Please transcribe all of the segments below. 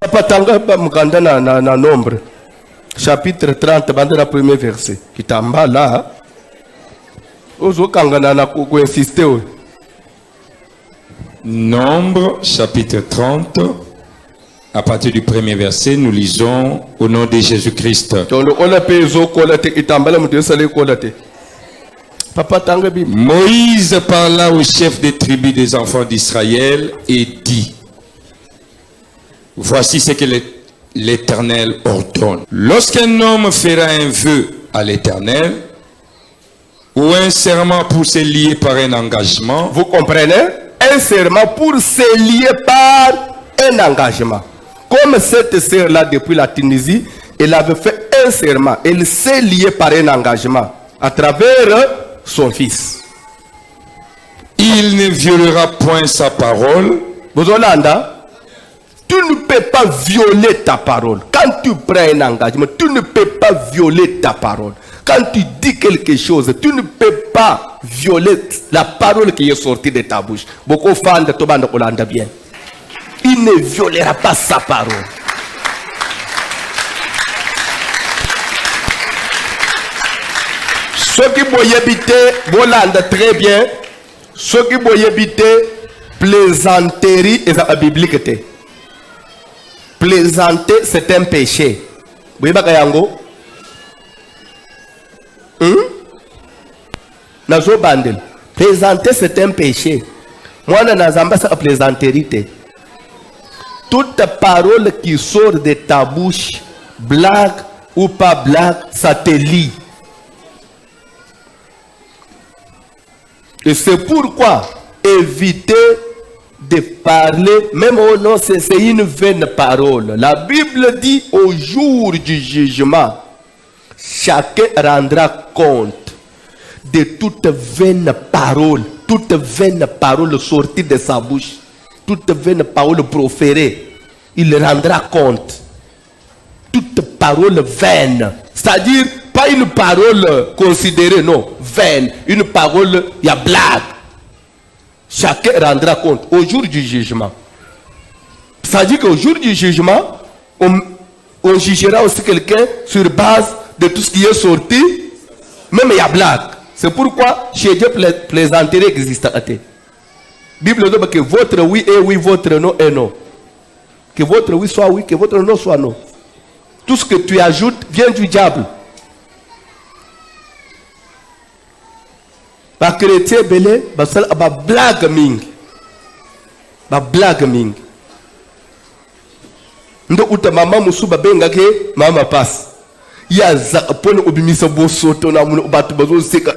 Patanga mukanda na nombre. Chapitre 30, bande la premier verset. Kitamba là. Ozo kangana na ko insister. Nombre, chapitre 30. À partir du premier verset, nous lisons au nom de Jésus-Christ. Moïse parla au chef des tribus des enfants d'Israël et dit: voici ce que l'Éternel ordonne. Lorsqu'un homme fera un vœu à l'Éternel ou un serment pour se lier par un engagement, vous comprenez? Un serment pour se lier par un engagement. Comme cette sœur-là, depuis la Tunisie, elle avait fait un serment. Elle s'est liée par un engagement à travers son fils. Il ne violera point sa parole. Bozolanda, tu ne peux pas violer ta parole. Quand tu prends un engagement, tu ne peux pas violer ta parole. Quand tu dis quelque chose, tu ne peux pas violer la parole qui est sortie de ta bouche. Beaucoup de fans de Tobanda Olanda bien. Il ne violera pas sa parole. Ceux qui vont habiter, Bolanda très bien. Ceux qui vont habiter, plaisanterie et la biblique. Plaisanter, c'est un péché. Vous voyez Kayango? Nazo bandel. Plaisanter, c'est un péché. Moi, je n'ai pas plaisanterie. Toute parole qui sort de ta bouche, blague ou pas blague, ça te lie. Et c'est pourquoi éviter de parler, même au nom, c'est une vaine parole. La Bible dit au jour du jugement, chacun rendra compte de toute vaine parole sortie de sa bouche. Toute vaine parole proférée, il rendra compte. Toute parole vaine, c'est-à-dire pas une parole considérée, non, vaine, une parole, il y a blague. Chacun rendra compte au jour du jugement. C'est-à-dire qu'au jour du jugement, on jugera aussi quelqu'un sur base de tout ce qui est sorti, même il y a blague. C'est pourquoi chez Dieu, plaisanterie existe. Bible dit que votre oui est oui, votre non est non. Que votre oui soit oui, que votre non soit non. Tout ce que tu ajoutes vient du diable. Ba chrétien belé, ba blague ming. Ba blague ming. Ndo uta mama musuba benga ke mama pass. Ya za pone obimisa bo soto na muno batu bazo seka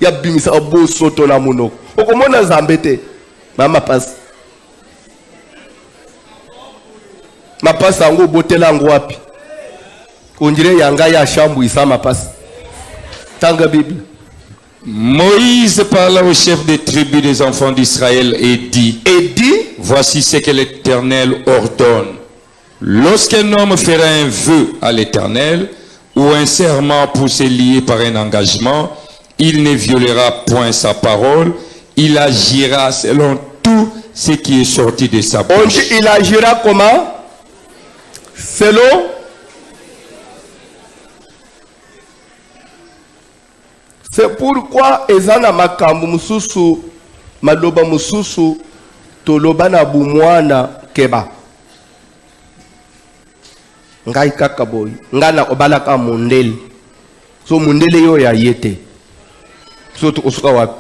ya bimisa bo soto na muno. Okomona zambete mama pass. Ma pass ango botela ngo wapi? Onjire yanga ya shambu isama pass. Tanga Bible. Moïse parla au chef des tribus des enfants d'Israël et dit: voici ce que l'Éternel ordonne. Lorsqu'un homme fera un vœu à l'Éternel ou un serment pour se lier par un engagement, il ne violera point sa parole, il agira selon tout ce qui est sorti de sa bouche. Il agira comment? Selon. C'est pourquoi ezana makambu mususu maloba mususu toloba na bumwana keba. Ngai kaka boy ngana obalaka mundele. So mundele yo ya yete. So to usuka wapi?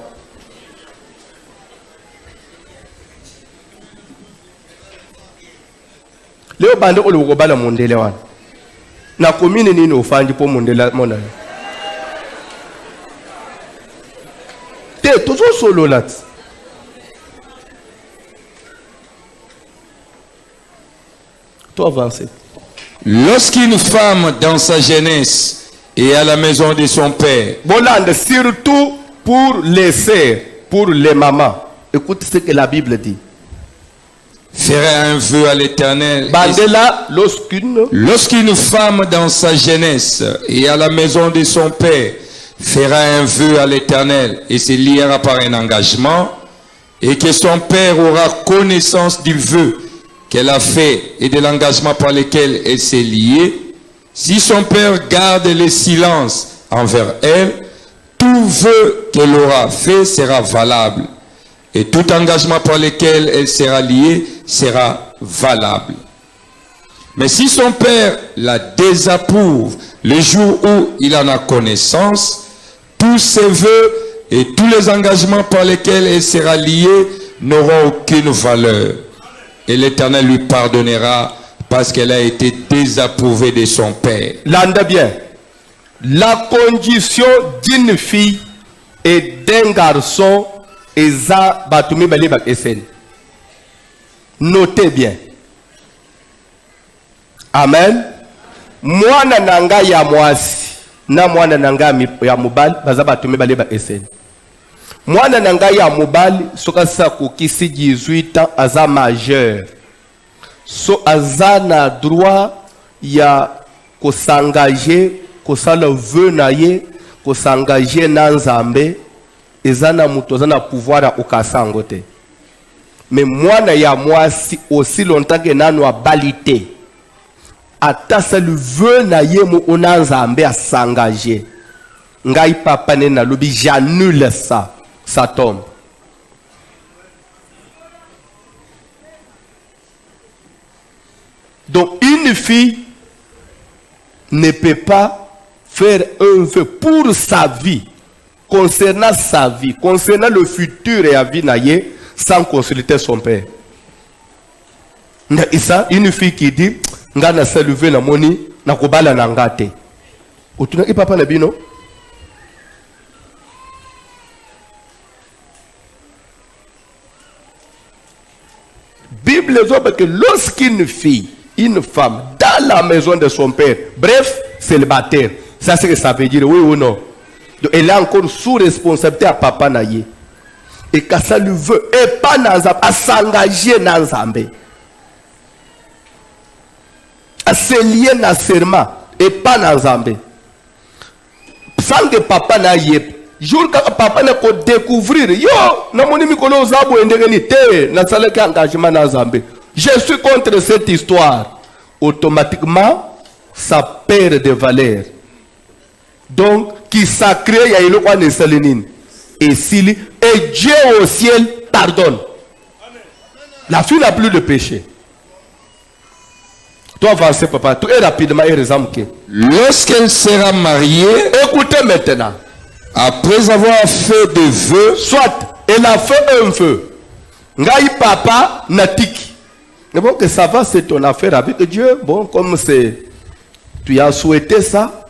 Leo bande olo bala mundele wana. Na commune nini ofandi po mundele mona. Toujours solo là. Toi avancer. Lorsqu'une femme dans sa jeunesse est à la maison de son père. Bolande, surtout pour les sœurs, pour les mamans. Écoute ce que la Bible dit. Fera un vœu à l'Éternel. Lorsqu'une femme dans sa jeunesse est à la maison de son père fera un vœu à l'Éternel et se liera par un engagement, et que son père aura connaissance du vœu qu'elle a fait et de l'engagement par lequel elle s'est liée, si son père garde le silence envers elle, tout vœu qu'elle aura fait sera valable. Et tout engagement par lequel elle sera liée sera valable. Mais si son père la désapprouve le jour où il en a connaissance, tous ses vœux et tous les engagements par lesquels elle sera liée n'auront aucune valeur. Et l'Éternel lui pardonnera parce qu'elle a été désapprouvée de son père. L'anda bien. La condition d'une fille et d'un garçon est za batumi bali bak esen. Notez bien. Amen. Mwana nanga ya mwasi na mwana nanga ya mobali baza batumi bali bak esen. Mwana nanga ya mobali soka sa kokisi 18 ans aza majeur. So aza na droit ya ko s'engager, ko sala vœu na ye, ko s'engager na Nzambe, ezana muto zana pouvoir a okasango te. Mais mwana ya mwasi aussi longtemps que nanu a balité. Ata sa le vœu na ye mo ona Nzambe a s'engager. Ngai papa ne na lobi j'annule ça. Ça tombe. Donc une fille ne peut pas faire un vœu pour sa vie, concernant sa vie, concernant le futur et la vie naïe, sans consulter son père. Et ça, une fille qui dit, nga na se lever na moni, na kobala na ngate. Otuna ki papa na bino? Bible dit que lorsqu'une fille, une femme, dans la maison de son père, bref, célibataire, ça c'est ce que ça veut dire, oui ou non? Donc, elle est encore sous responsabilité à papa naïe. Et quand ça lui veut, et pas à s'engager dans Zambé, à se lier dans serment, et pas dans Zambé. Sans que papa naïe, jour que papa n'a qu'à découvrir, yo, na moni mikolo zabo endegeni te, na sale ki engagement na Zambé. Je suis contre cette histoire. Automatiquement, ça perd de valeur. Donc, qui sacré ya ilo kwa nesalenine. Et s'il et Dieu au ciel pardonne. La fille n'a plus de péché. Toi avancez papa, tout est rapidement et résamke. Lorsqu'elle sera mariée, écoutez maintenant. Après avoir fait des vœux, soit elle a fait un vœu. Ngai papa natiki. Mais bon, que ça va, c'est ton affaire avec Dieu. Bon, comme c'est, tu as souhaité ça,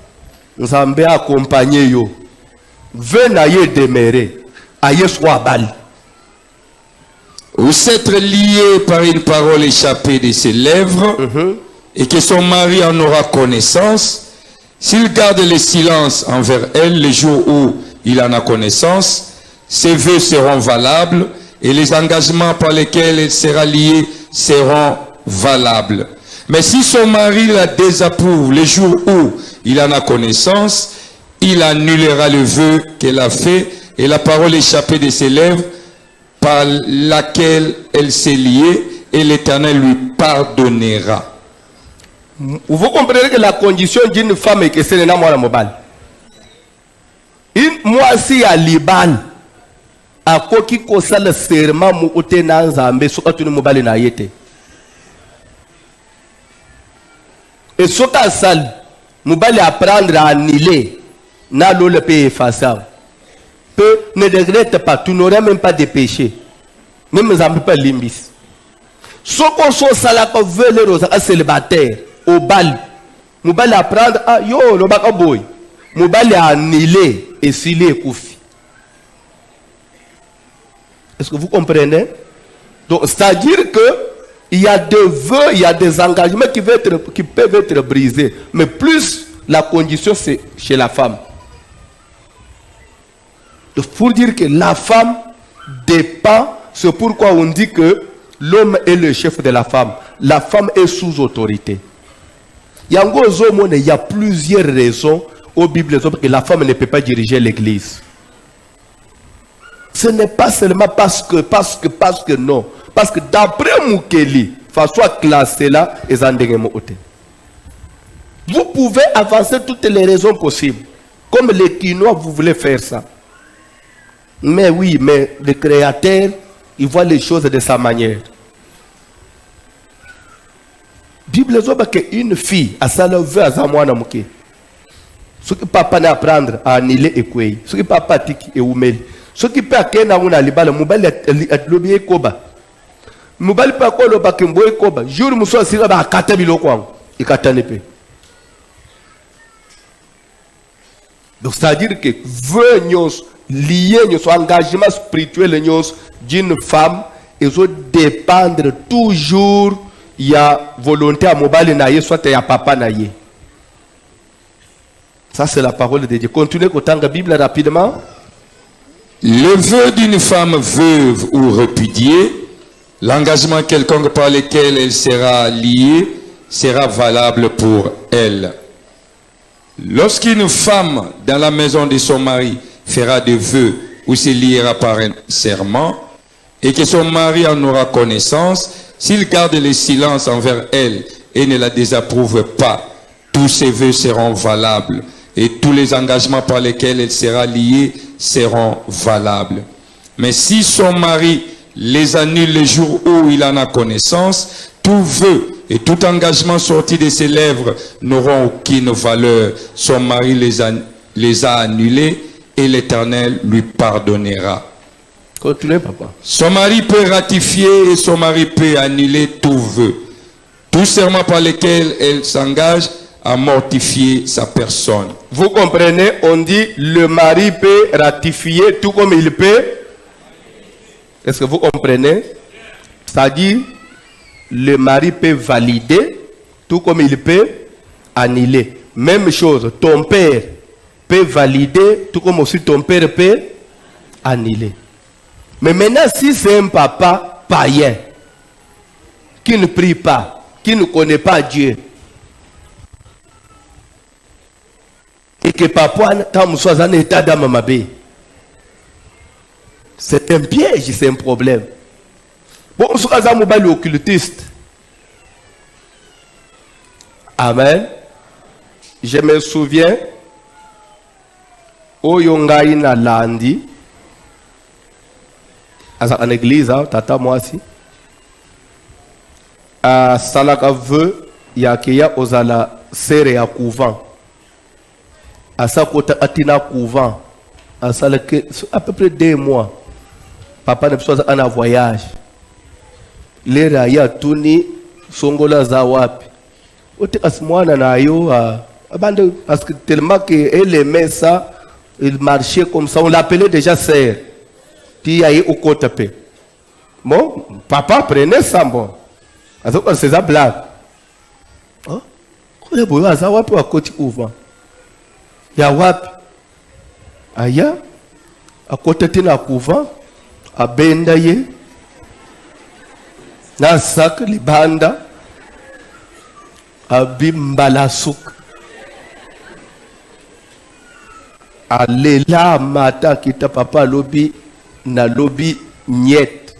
nous avons accompagné yo. Venez demeurer. Aïe soit bal. Ou s'être lié par une parole échappée de ses lèvres, et que son mari en aura connaissance, s'il garde le silence envers elle le jour où il en a connaissance, ses vœux seront valables et les engagements par lesquels elle sera liée seront valables. Mais si son mari la désapprouve le jour où il en a connaissance, il annulera le vœu qu'elle a fait et la parole échappée de ses lèvres par laquelle elle s'est liée, et l'Éternel lui pardonnera. Vous comprenez que la condition d'une femme est que c'est un amour mobile. Moi, si à Liban, à quoi qui concerne le serment, ou tenant Zambé, soit une mobile na yete. Et soit à salle, mobile apprendre à annuler, n'a le pays effacé. Peu ne regrette pas, tu n'auras même pas de péché. Même Zambé pas limbis. Soit qu'on soit salaka veut les roses à célibataire. Au bal, mobile apprendre à yo le bakaboy, mobile annuler et s'il est koufi. Est-ce que vous comprenez? Donc c'est-à-dire que il y a des vœux, il y a des engagements qui peuvent être brisés, mais plus la condition c'est chez la femme. Donc pour dire que la femme dépend, c'est pourquoi on dit que l'homme est le chef de la femme. La femme est sous autorité. Il y a plusieurs raisons aux Bibles que la femme ne peut pas diriger l'église. Ce n'est pas seulement parce que non. Parce que d'après Moukeli, façon classée là, vous pouvez avancer toutes les raisons possibles. Comme les Quinois, vous voulez faire ça. Mais oui, mais le Créateur, il voit les choses de sa manière. Bible dit qu'une fille a salvé à Zamwana Mouké. Ce qui papa n'a apprendre à annihiler et quoi. Ce qui papa tiki et oumeli. Ce qui peut akena una libala mobile atlobi ekoba. Mobile pa ko lo bakembo ekoba. Jour muso asira ba kata biloko wangu. Ikatane pe. Donc ça veut dire que venons lier nos engagement spirituel d'une femme et ils dépendre toujours il y a volonté à mobile naïe soit il y a papa naïe. Ça c'est la parole de Dieu. Continuez à la Bible rapidement. Le vœu d'une femme veuve ou répudiée, l'engagement quelconque par lequel elle sera liée, sera valable pour elle. Lorsqu'une femme dans la maison de son mari fera des vœux ou se liera par un serment, et que son mari en aura connaissance, s'il garde le silence envers elle et ne la désapprouve pas, tous ses vœux seront valables et tous les engagements par lesquels elle sera liée seront valables. Mais si son mari les annule le jour où il en a connaissance, tout vœu et tout engagement sorti de ses lèvres n'auront aucune valeur. Son mari les a annulés et l'Éternel lui pardonnera. Continuez, papa. Son mari peut ratifier et son mari peut annuler tout vœu. Tout serment par lequel elle s'engage à mortifier sa personne. Vous comprenez, on dit le mari peut ratifier tout comme il peut. Est-ce que vous comprenez? C'est-à-dire, le mari peut valider tout comme il peut annuler. Même chose, ton père peut valider tout comme aussi ton père peut annuler. Mais maintenant, si c'est un papa païen qui ne prie pas, qui ne connaît pas Dieu, et que papa, quand soit en état d'amamabé, c'est un piège, c'est un problème. Bon, on sera un occultiste. Amen. Je me souviens, au Yongaï na Landi, à l'église, tata moi aussi, à Salaka veut, il y a qu'il ozala serre à couvent. À sa côté, atina couvent. À peu près 2 mois. Papa ne peut pas en voyage. Les raya tuni songola zawapi. Ote asmwana na yo parce que tellement que elle aimait ça, il marchait comme ça, on l'appelait déjà sœur. Puis il au côté. Bon, papa prenait ça bon. Alors c'est ça blague. Oh, on est beau à zawapi à côté couvent. Ya wapi? Aya à côté tina couvent. Abenda ye na sak libanda abimbala souk alela mata kita papa lobi na lobi niet.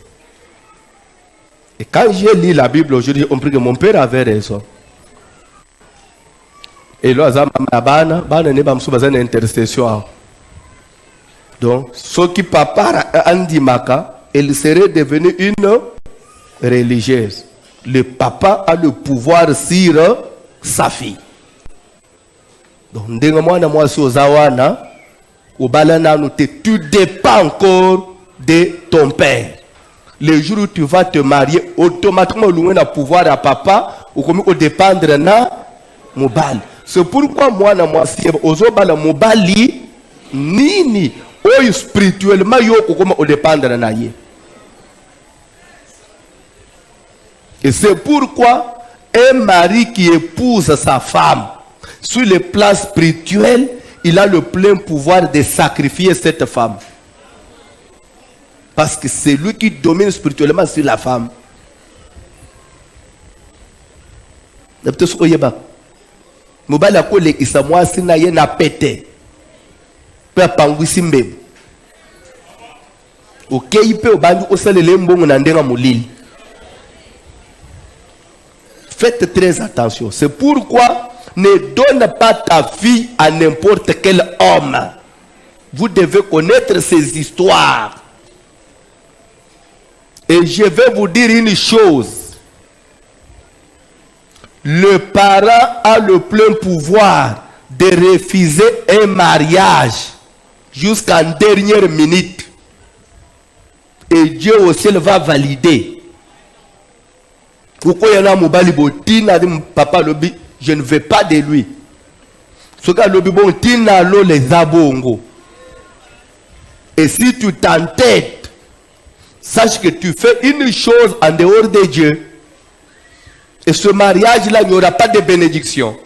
Et quand j'ai lu la Bible aujourd'hui, on prie que mon père avait raison. Et là bana ne ba msuba za intercession. Donc, ce qui papa andimaka, elle serait devenue une religieuse. Le papa a le pouvoir sur sa fille. Donc, tu dépends encore de ton père. Le jour où tu vas te marier, automatiquement, tu as le pouvoir à papa ou comme dépendre de mobile. C'est pourquoi moi, si ozobala mobali, nini. Oh, spirituellement, on dépend de la. Et c'est pourquoi un mari qui épouse sa femme, sur le plan spirituel, il a le plein pouvoir de sacrifier cette femme. Parce que c'est lui qui domine spirituellement sur la femme. Mobala kole isamoa sina ye na pété. Pangwisi mbebe okei pe obandi osalele mbongo na ndenga molili Faites très attention. C'est pourquoi ne donne pas ta fille à n'importe quel homme. Vous devez connaître ces histoires. Et je vais vous dire une chose. Le parent a le plein pouvoir de refuser un mariage jusqu'en dernière minute. Et Dieu au ciel va valider. Pourquoi il y en a Moubali Botina, papa Lobi, je ne veux pas de lui. Ce cas Lobi Botina, les abongo. Et si tu t'entêtes, sache que tu fais une chose en dehors de Dieu. Et ce mariage-là, il n'y aura pas de bénédiction.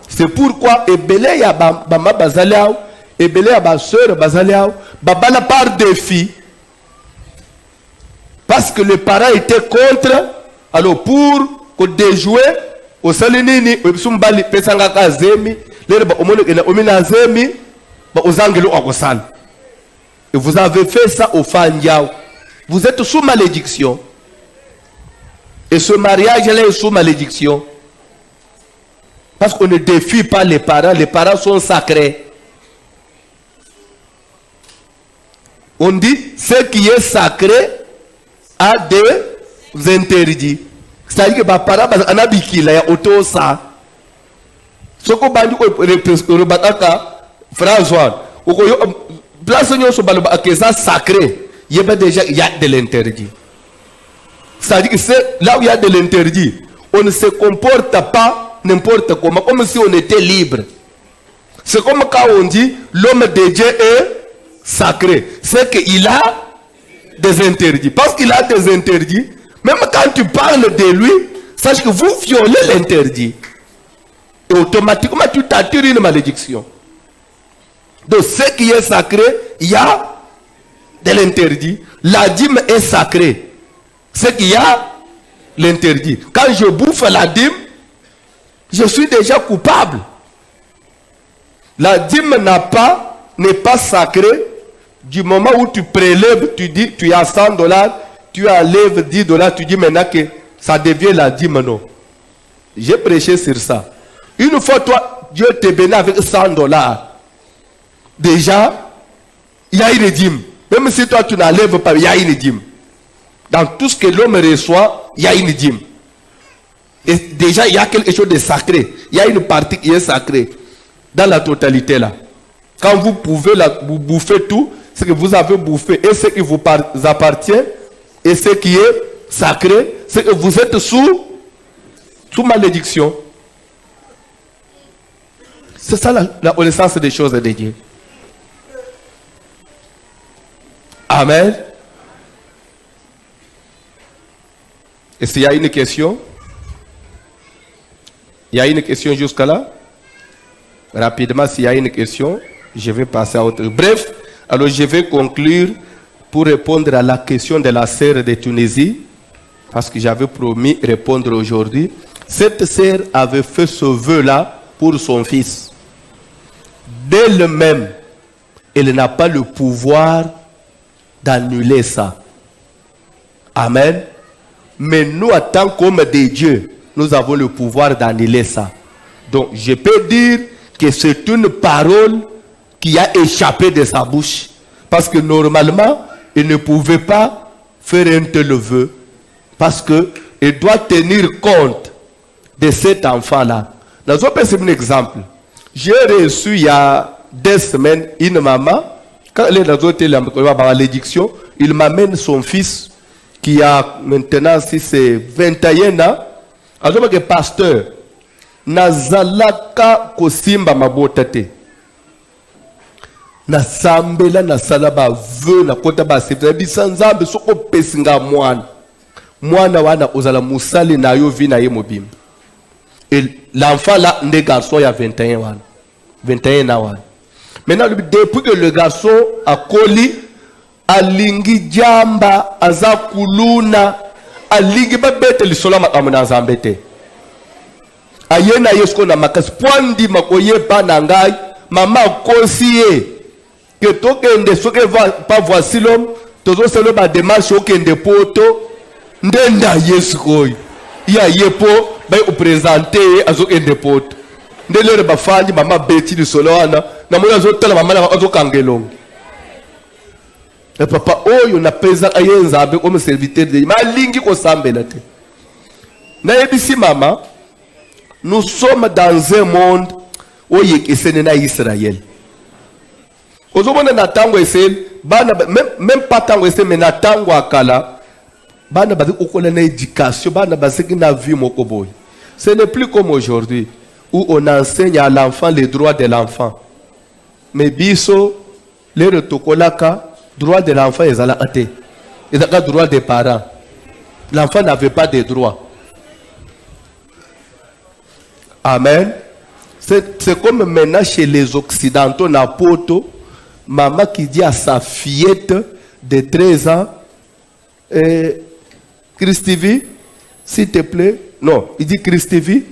C'est pourquoi Ebele ya Bama Bazaliao, Ebele ya Baseur Bazaliao, Baba la part des filles. Parce que les parents étaient contre, alors pour qu'on déjouer, au salinini, au Sumbali, Pesangaka Zemi, Zemi, aux Angelo Agosal. Et vous avez fait ça au Fandiao. Vous êtes sous malédiction. Et ce mariage-là est sous malédiction. Parce qu'on ne défie pas les parents sont sacrés. On dit, ce qui est sacré a des interdits. C'est-à-dire que les parents sont abikila ya otosa. Ce qu'on va dire, François, place où sacré, il y a déjà de l'interdit. C'est-à-dire que c'est là où il y a de l'interdit. On ne se comporte pas n'importe comment, comme si on était libre. C'est comme quand on dit l'homme de Dieu est sacré. C'est qu'il a des interdits. Parce qu'il a des interdits, même quand tu parles de lui, sache que vous violez l'interdit. Et automatiquement, tu t'attires une malédiction. Donc, ce qui est sacré, il y a de l'interdit. La dîme est sacrée. C'est qu'il y a l'interdit. Quand je bouffe la dîme, je suis déjà coupable. La dîme n'est pas sacrée du moment où tu prélèves, tu dis, tu as $100, tu enlèves $10, tu dis maintenant que ça devient la dîme, non. J'ai prêché sur ça. Une fois, toi, Dieu te bénit avec $100. Déjà, il y a une dîme. Même si toi, tu n'enlèves pas, il y a une dîme. Dans tout ce que l'homme reçoit, il y a une dîme. Et déjà, il y a quelque chose de sacré. Il y a une partie qui est sacrée. Dans la totalité là. Quand vous pouvez vous bouffer tout, ce que vous avez bouffé et ce qui vous appartient, et ce qui est sacré, c'est que vous êtes sous malédiction. C'est ça la connaissance des choses de Dieu. Amen. Est-ce qu'il y a une question? Il y a une question jusqu'à là? Rapidement, s'il y a une question, je vais passer à autre. Bref, alors je vais conclure pour répondre à la question de la sœur de Tunisie, parce que j'avais promis répondre aujourd'hui. Cette sœur avait fait ce vœu-là pour son fils. D'elle-même, elle n'a pas le pouvoir d'annuler ça. Amen. Mais nous, en tant qu'hommes de Dieu, nous avons le pouvoir d'annuler ça. Donc, je peux dire que c'est une parole qui a échappé de sa bouche. Parce que normalement, il ne pouvait pas faire un tel vœu. Parce qu'il doit tenir compte de cet enfant-là. Dans un exemple, j'ai reçu il y a 2 semaines une maman, quand elle est dans l'édiction, il m'amène son fils qui a maintenant, si c'est 21 ans, alors que pasteur, nazalaka kosimba mabotate. Na sambela na salaba veu na kota ba septa bisanzambe soko pesinga mwana wana ozala musali na yo vi na ye mobim. Et l'enfant là des garçons il y a 21 ans. Maintenant depuis que le garçon a coli alingi jamba azakuluna alingi babete lisola makamuna zambete. Ayena yesko na makasi poindi makoye pa na ngai mama konsiye que tokende soke pas voici l'homme tozo selo ba démarche okende poto ndenda yesu koyo ya yepo bay upresente azo endepoto ndelere bafandi mama beti di soloana na moyo azo tala mama na azo kangelong e papa oyo na pesa ayenza abe comme serviteur de malingi ko sambela te na yebisi mama nous sommes dans un monde où yekesene na Israël ozomona na tango esel bana même pas tango esel mais na tango akala bana bazi kokola na éducation bana baziki na vie moko boy. Ce n'est plus comme aujourd'hui où on enseigne à l'enfant les droits de l'enfant mais biso les retokolaka droit de l'enfant ezala ate ezaka droit des parents. L'enfant n'avait pas de droits. Amen. C'est comme maintenant chez les Occidentaux, Napoto, maman qui dit à sa fillette de 13 ans, Christivi, s'il te plaît, non, il dit Christivi,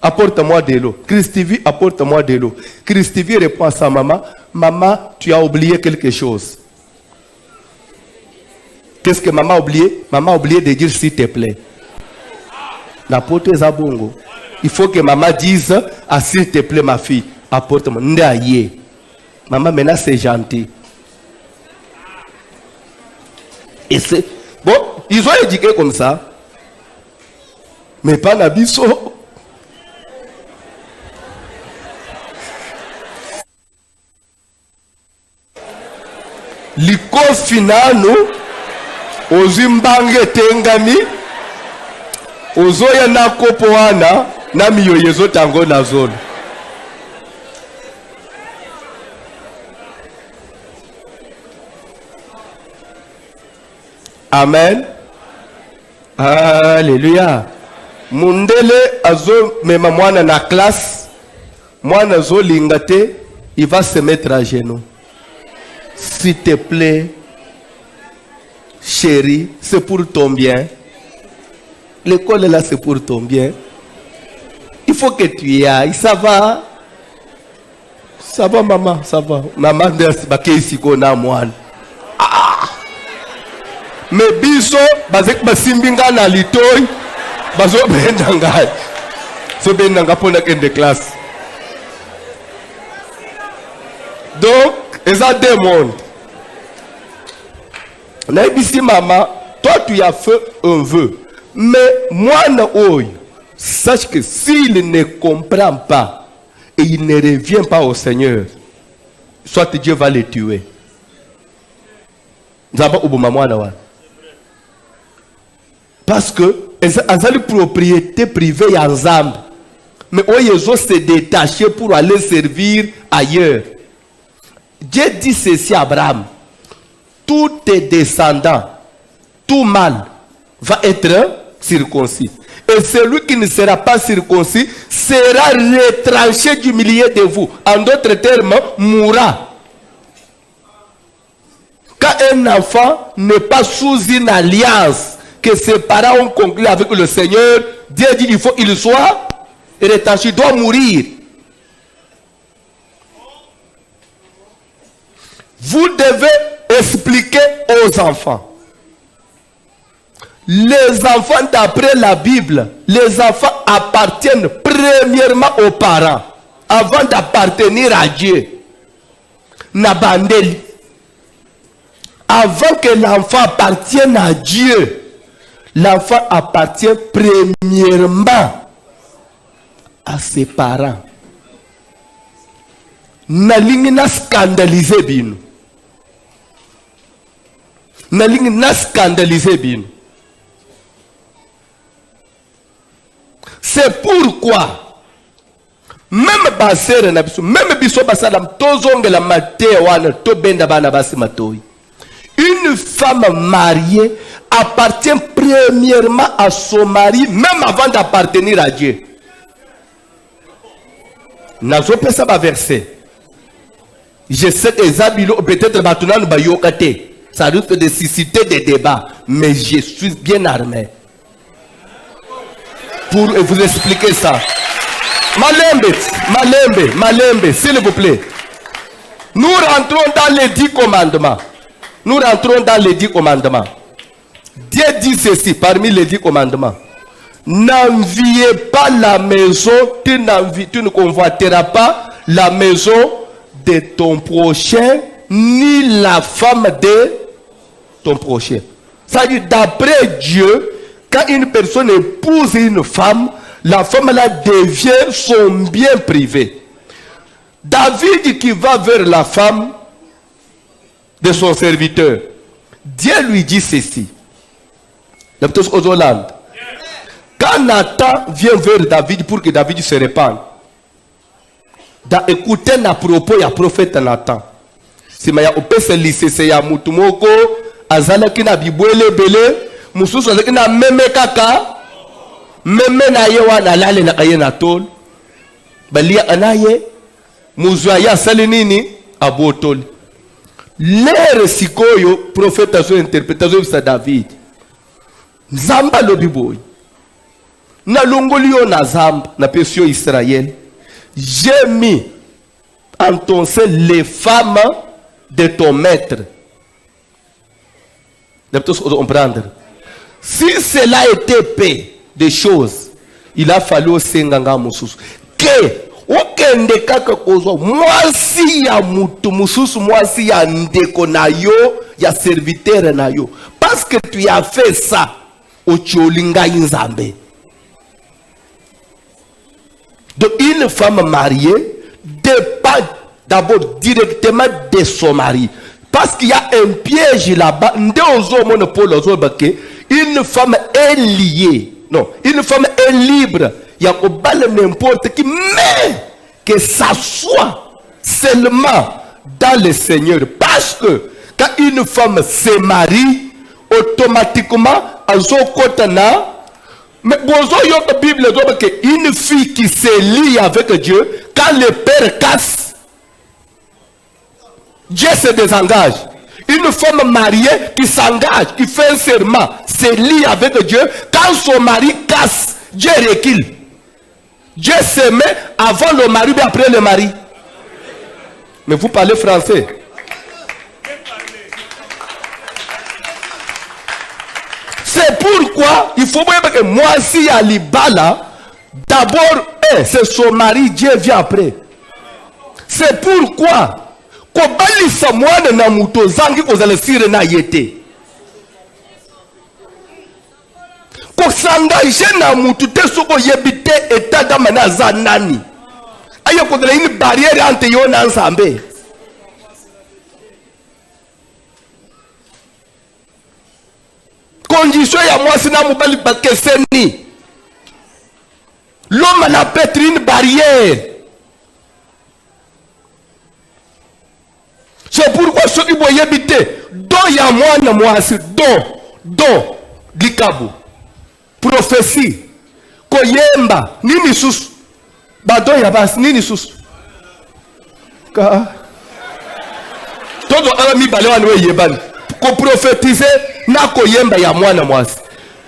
apporte-moi de l'eau. Christivi, apporte-moi de l'eau. Christivi répond à sa maman, maman, tu as oublié quelque chose. Qu'est-ce que maman a oublié? Maman a oublié de dire s'il te plaît. Napoto Zabongo. Il faut que maman dise, ah s'il te plaît ma fille, apporte-moi. Ndaye. Maman maintenant c'est gentil. Et c'est bon, ils ont éduqué comme ça. Mais pas Nabiso. Liko finano ozimbange tengami ozoya na kopoana na miyoyezo tango na zone. Amen. Alléluia. Mundele azo mema mwana na classe. Mwana zo lingate, il va se mettre à genoux. S'il te plaît, chérie, c'est pour ton bien. L'école est là, c'est pour ton bien. Il faut que tu y ailles. Ça va? Ça va, maman, ça va. Maman, ici qu'on a moi. Mais biso, bazek basimbinga na litoy, bazo bendanga. So bendanga pour la de classe. Donc, ils ont deux mondes. Naibisi maman, toi tu as fait un vœu. Mais moi, sache que s'il ne comprend pas et il ne revient pas au Seigneur, soit Dieu va le tuer. Parce que ils ont une propriété privée en Zambe. Mais ils ont se détacher pour aller servir ailleurs. Dieu dit ceci à Abraham. Tous tes descendants, tout mâle, va être circoncis. Et celui qui ne sera pas circoncis sera retranché du milieu de vous. En d'autres termes, mourra. Quand un enfant n'est pas sous une alliance que ses parents ont conclue avec le Seigneur, Dieu dit qu'il faut qu'il soit retranché, il doit mourir. Vous devez expliquer aux enfants. Les enfants d'après la Bible, les enfants appartiennent premièrement aux parents avant d'appartenir à Dieu. Nabandeli. Avant que l'enfant appartienne à Dieu, l'enfant appartient premièrement à ses parents. Nalingi na scandaliser bino. Nalingi na scandaliser bino. C'est pourquoi même basere na biso, même biso basalam tozonge la mate wana to benda bana basi matoi. Une femme mariée appartient premièrement à son mari même avant d'appartenir à Dieu. Nazo pesa ba verset. Je sais que Zabilo peut-être maintenant ba yokate. Ça risque de susciter des débats, mais je suis bien armé pour vous expliquer ça. Malembe, s'il vous plaît. Nous rentrons dans les 10 commandements. Dieu Dieu dit ceci parmi les 10 commandements. N'enviez pas la maison, tu ne convoiteras pas la maison de ton prochain, ni la femme de ton prochain. Ça dit, d'après Dieu, quand une personne épouse une femme, la femme là devient son bien privé. David qui va vers la femme de son serviteur, Dieu lui dit ceci. Quand Nathan vient vers David pour que David se répande, écoutez à propos du prophète Nathan. Si maya opese lycée ya mutumoko azala kina bibwele bele mususu azala kina meme kaka meme na ye wana lale na kaye na tol balia anaye muzwa ya sali nini abotol lere sikoyo prophète azo interprétation sa David Zamba lobiboy na longolio na Zamba na pesio Israël. J'ai mis en ton sein les femmes de ton maître. Comprendre. Si cela était paix des choses, il a fallu aussi nganga mususu. Que okende kaka kozo mwasi ya mutu mususu mwasi ya ndeko na yo ya serviteur na yo. Parce que tu as fait ça au cholinga inzambe. Donc une femme mariée dépend d'abord directement de son mari. Parce qu'il y a un piège là-bas. Une femme est liée. Non, une femme est libre. Il y a n'importe qui. Mais que ça soit seulement dans le Seigneur. Parce que quand une femme se marie, automatiquement, elle s'occupe. Mais la Bible dit qu'une fille qui se lie avec Dieu, quand le père casse, Dieu se désengage. Une femme mariée qui s'engage, qui fait un serment, se lie avec Dieu, quand son mari casse, Dieu recule. Dieu se met avant le mari et après le mari. Mais vous parlez français. C'est pourquoi il faut voir que moi, si à Libala, d'abord, c'est son mari, Dieu vient après. C'est pourquoi, Kobali Samuane na muto zangi kozala sire na yete. Kosangaje na mutu te soko yebite etada mana zanani. Ayo kozala une barrière entre yo na nzambe. Condition ya moi sina mobali bakeseni. L'homme n'a pas une barrière. C'est pourquoi ceux qui vont y habiter, dont il y a moi, dont, Glikabo, prophétie, Koyemba, Nini Sus, Badon Yabas, Nini Sus. Tout le monde a dit qu'on prophétise, na Koyemba ya moi.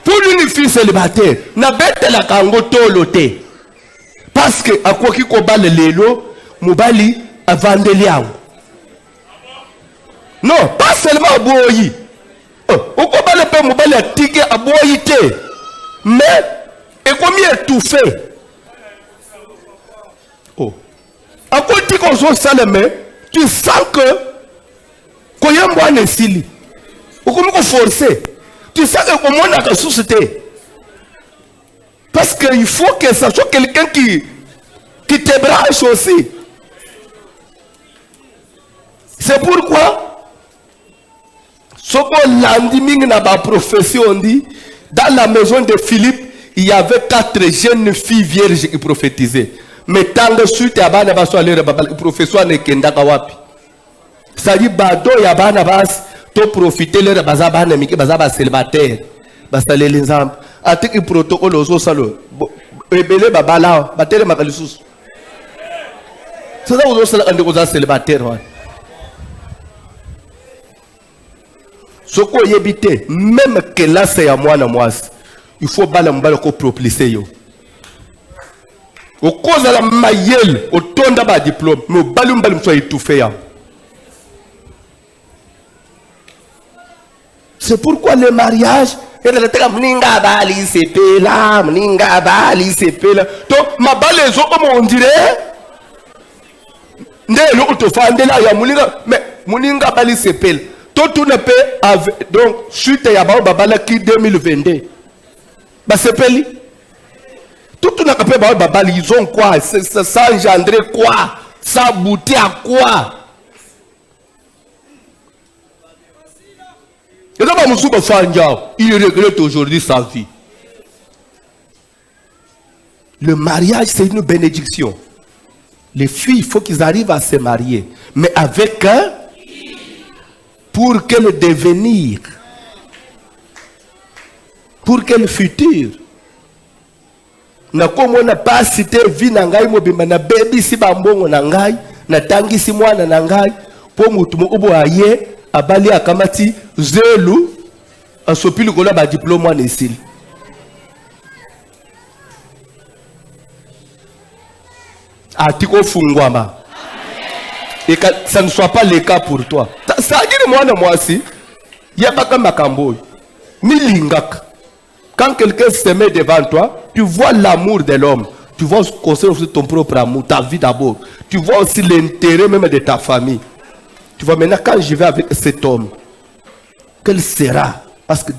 Pour une fille célibataire, na bête la kango tolote. Parce que, à quoi qui koba le lelo, Mubali a vendu liao. Non, pas seulement à Boyi. Au combat le père Mobile a tigué à Boyité. Mais, et combien étouffé? Oh. À quoi tu consommes ça le main, tu sens que quand il y a un bon essili. Ou comme on forcé. Tu sens que comment on a la société. Parce qu'il faut que ça soit quelqu'un qui te branche aussi. C'est pourquoi ce qu'on l'a dit dans la prophétie, dit, dans la maison de Philippe, il y avait 4 jeunes filles vierges qui prophétisaient. Mais tant que suite à Bana Basso, les prophéties ne kendaka wapi. Ça dit, Bado ya Bana Bas, to profiter leur bazabana, mais qui bazaba célibataire. Basta les ensemble. Atek il protocole aux salo. Rebelle babala, batere makalisus. C'est ça vous avez un célibataire. Ce qu'on y habite, même que là c'est à moi, il faut balambaler ko proplicer yo. Au cause de la maïel, au ton d'aba diplôme, mais au balum soit étouffé. C'est pourquoi le mariage etateka mninga bali sepela mninga bali sepela to mabale zo comme on dirait ndelo utofandela ya muninga mais muninga bali sepela to tout ne peut donc suite ya ba babala ki 2022 ba sepeli tout n'a pas ba babali ils ont quoi ça engendrer quoi ça aboutit à quoi? Il regrette aujourd'hui sa vie. Le mariage, c'est une bénédiction. Les filles, il faut qu'ils arrivent à se marier. Mais avec un, pour quel devenir? Pour quel futur? Na komo na pas cité vie na ngai mobimba na baby si bambongo na ngai na tangi si mwana na ngai po mutu mo obo aye abali akamati zelu asopili kola ba diplôme en esili. Atiko fungwama. Et que ça ne soit pas le cas pour toi. Ça dit moi na moi si yabaka makamboy milingaka. Quand quelqu'un se met devant toi, tu vois l'amour de l'homme. Tu vois aussi ton propre amour, ta vie d'abord. Tu vois aussi l'intérêt même de ta famille. Tu vois maintenant quand je vais avec cet homme, quel sera? Parce que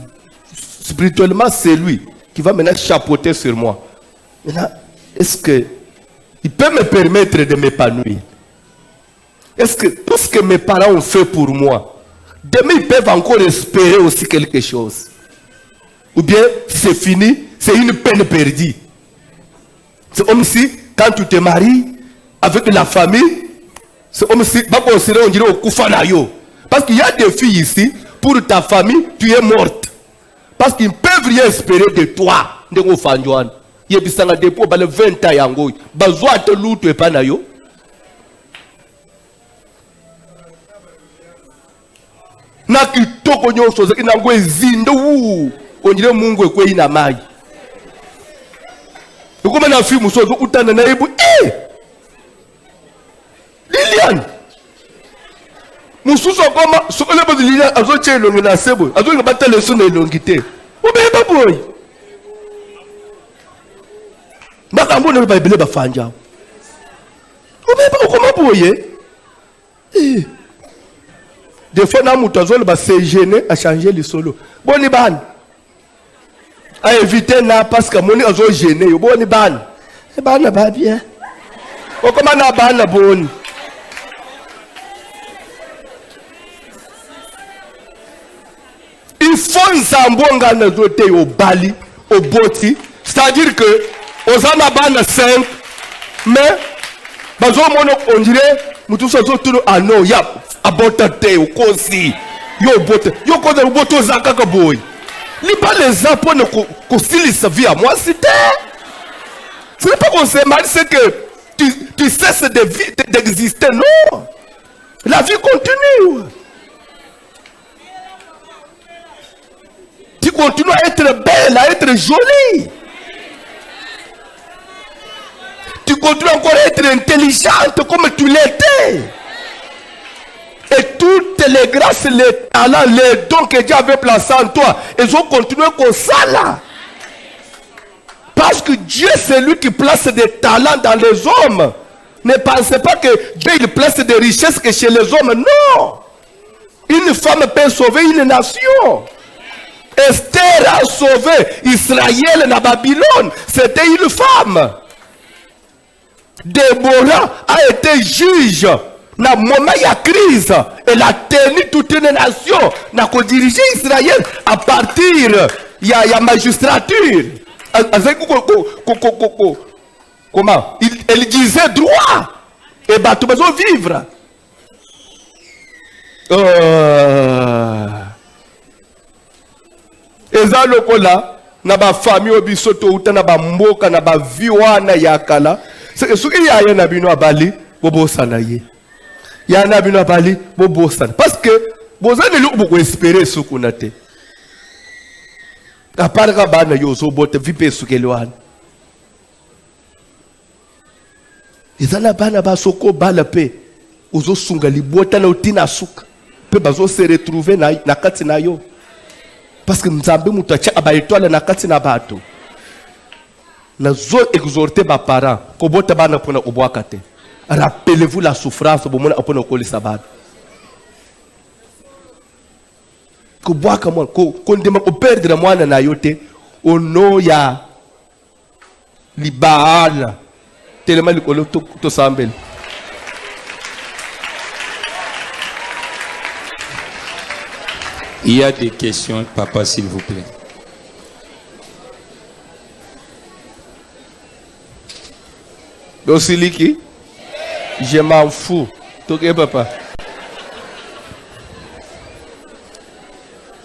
spirituellement c'est lui qui va maintenant chapeauter sur moi. Maintenant, est-ce que il peut me permettre de m'épanouir? Est-ce que tout ce que mes parents ont fait pour moi, demain ils peuvent encore espérer aussi quelque chose? Ou bien c'est fini, c'est une peine perdue. C'est comme si quand tu te maries avec la famille, c'est comme si on dirait au Koufanayo. Parce qu'il y a des filles ici, pour ta famille, tu es morte. Parce qu'ils ne peuvent rien espérer de toi. Il y a des dépôts, 20 ans, besoin de l'autre et pas nayo. Na kitoko nyonso ina ngwe zindu onjire mungu ekwe ina mai ukuma na fimu so utana na ibu Lilian mususu koma sokole ba Lilian azo chelo na sebo azo ngabata leso na elongite ubeba boy baka mbona ba Bible ba fanja ubeba ukoma boye des fois na mutazolo ba se gêner à changer le solo boni ban à éviter na parce que moni azo gêner yo boni ban e bana ba bien o comment na bana boni il faut nzambonga na zote au bali au boti c'est-à-dire que ozana bana 5 mais bazo mono on dirait mutu so tout ah non ya abota te ukosi yo bote yo ko de boto zakaka boy li pas les apôtres ko silisa vie à moi c'était ce n'est pas qu'on se marie c'est que tu cesses d'exister non la vie continue tu continues à être belle à être jolie tu continues encore à être intelligente comme tu l'étais. Et toutes les grâces, les talents, les dons que Dieu avait placés en toi, ils ont continué comme ça là. Parce que Dieu, c'est lui qui place des talents dans les hommes. Ne pensez pas que Dieu il place des richesses que chez les hommes. Non. Une femme peut sauver une nation. Esther a sauvé Israël dans Babylone. C'était une femme. Déborah a été juge. Na moment il y a crise, elle a tenu toute une nation, n'a qu'à diriger Israël à partir il y a magistrature. Comment? Elle disait droit et bah tu besoin vivre. Eza lokola na ba famille obisoto uta na ba mboka na ba viwana yakala. C'est ce qu'il y a na bino abali bobo sanaye. Il y en a bien à parler, parce que vous avez beaucoup espérer ce qu'on a été. À part Rabana, Yoso, Bote, Vipe, Sukeloan. Ils en a pas à Soko, Balapé, Ozo Sungali, Botana, Tina Souk. Peu bazo se retrouver na Katinayo. Parce que Nzambe mutacha abaitwala na kati na bato. Nazo exhorter ba parents ko bota bana pona obwaka te. Rappelez-vous la souffrance bomona apona kolisa bato. Ko bwaka mwana ko ndema ko perdre mwana na yote ono ya libana tellement likolo to sambel. Il y a des questions, papa, s'il vous plaît. Dosiliki, je m'en fous. Ok, papa.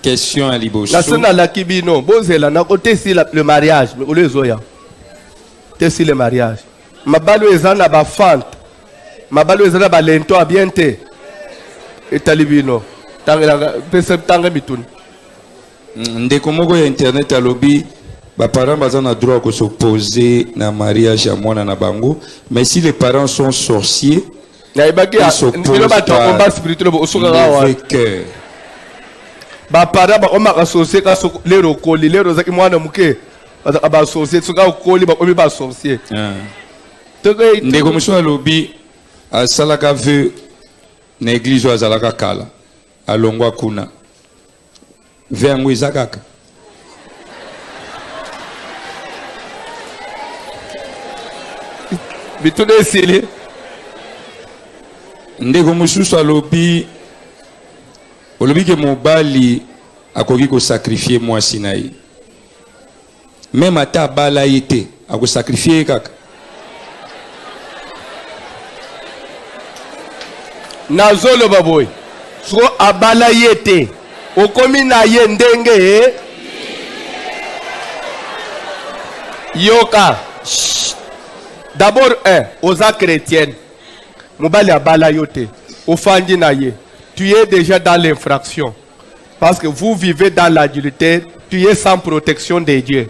Question à Liboso. La scène à la kibino, bozela na côté si le mariage, mais ole zoya. Tesi le mariage. Mabalo ezana ba fante. Mabalo ezana ba lento abiente. Et talibino. Tanga mituni. Ndeko moko ya internet à lobby, les parents ont le droit de s'opposer na mariage à mwana na bango, mais si les parents sont sorciers, ils s'opposent par mauvais cœur. Ba parents ba oma associé ka lero koli lero zaki mwana muke ba associé soka koli ba omi ba sorcier. Ndeko mosho à lobby asalaka veu na église wa zalaka kala. Alongwa kuna vengo izakaka bitune sili ndeko mosusu alobi ke mobali akoki kosakrifie mwasi na ye même ata abala ye te akosakrifie ye kaka nazoloba boy so abala yete okomi na ye ndenge yoka d'abord oza chrétienne mobali abala yote ofandi na ye tu es déjà dans l'infraction parce que vous vivez dans l'adultère, tu es sans protection de Dieu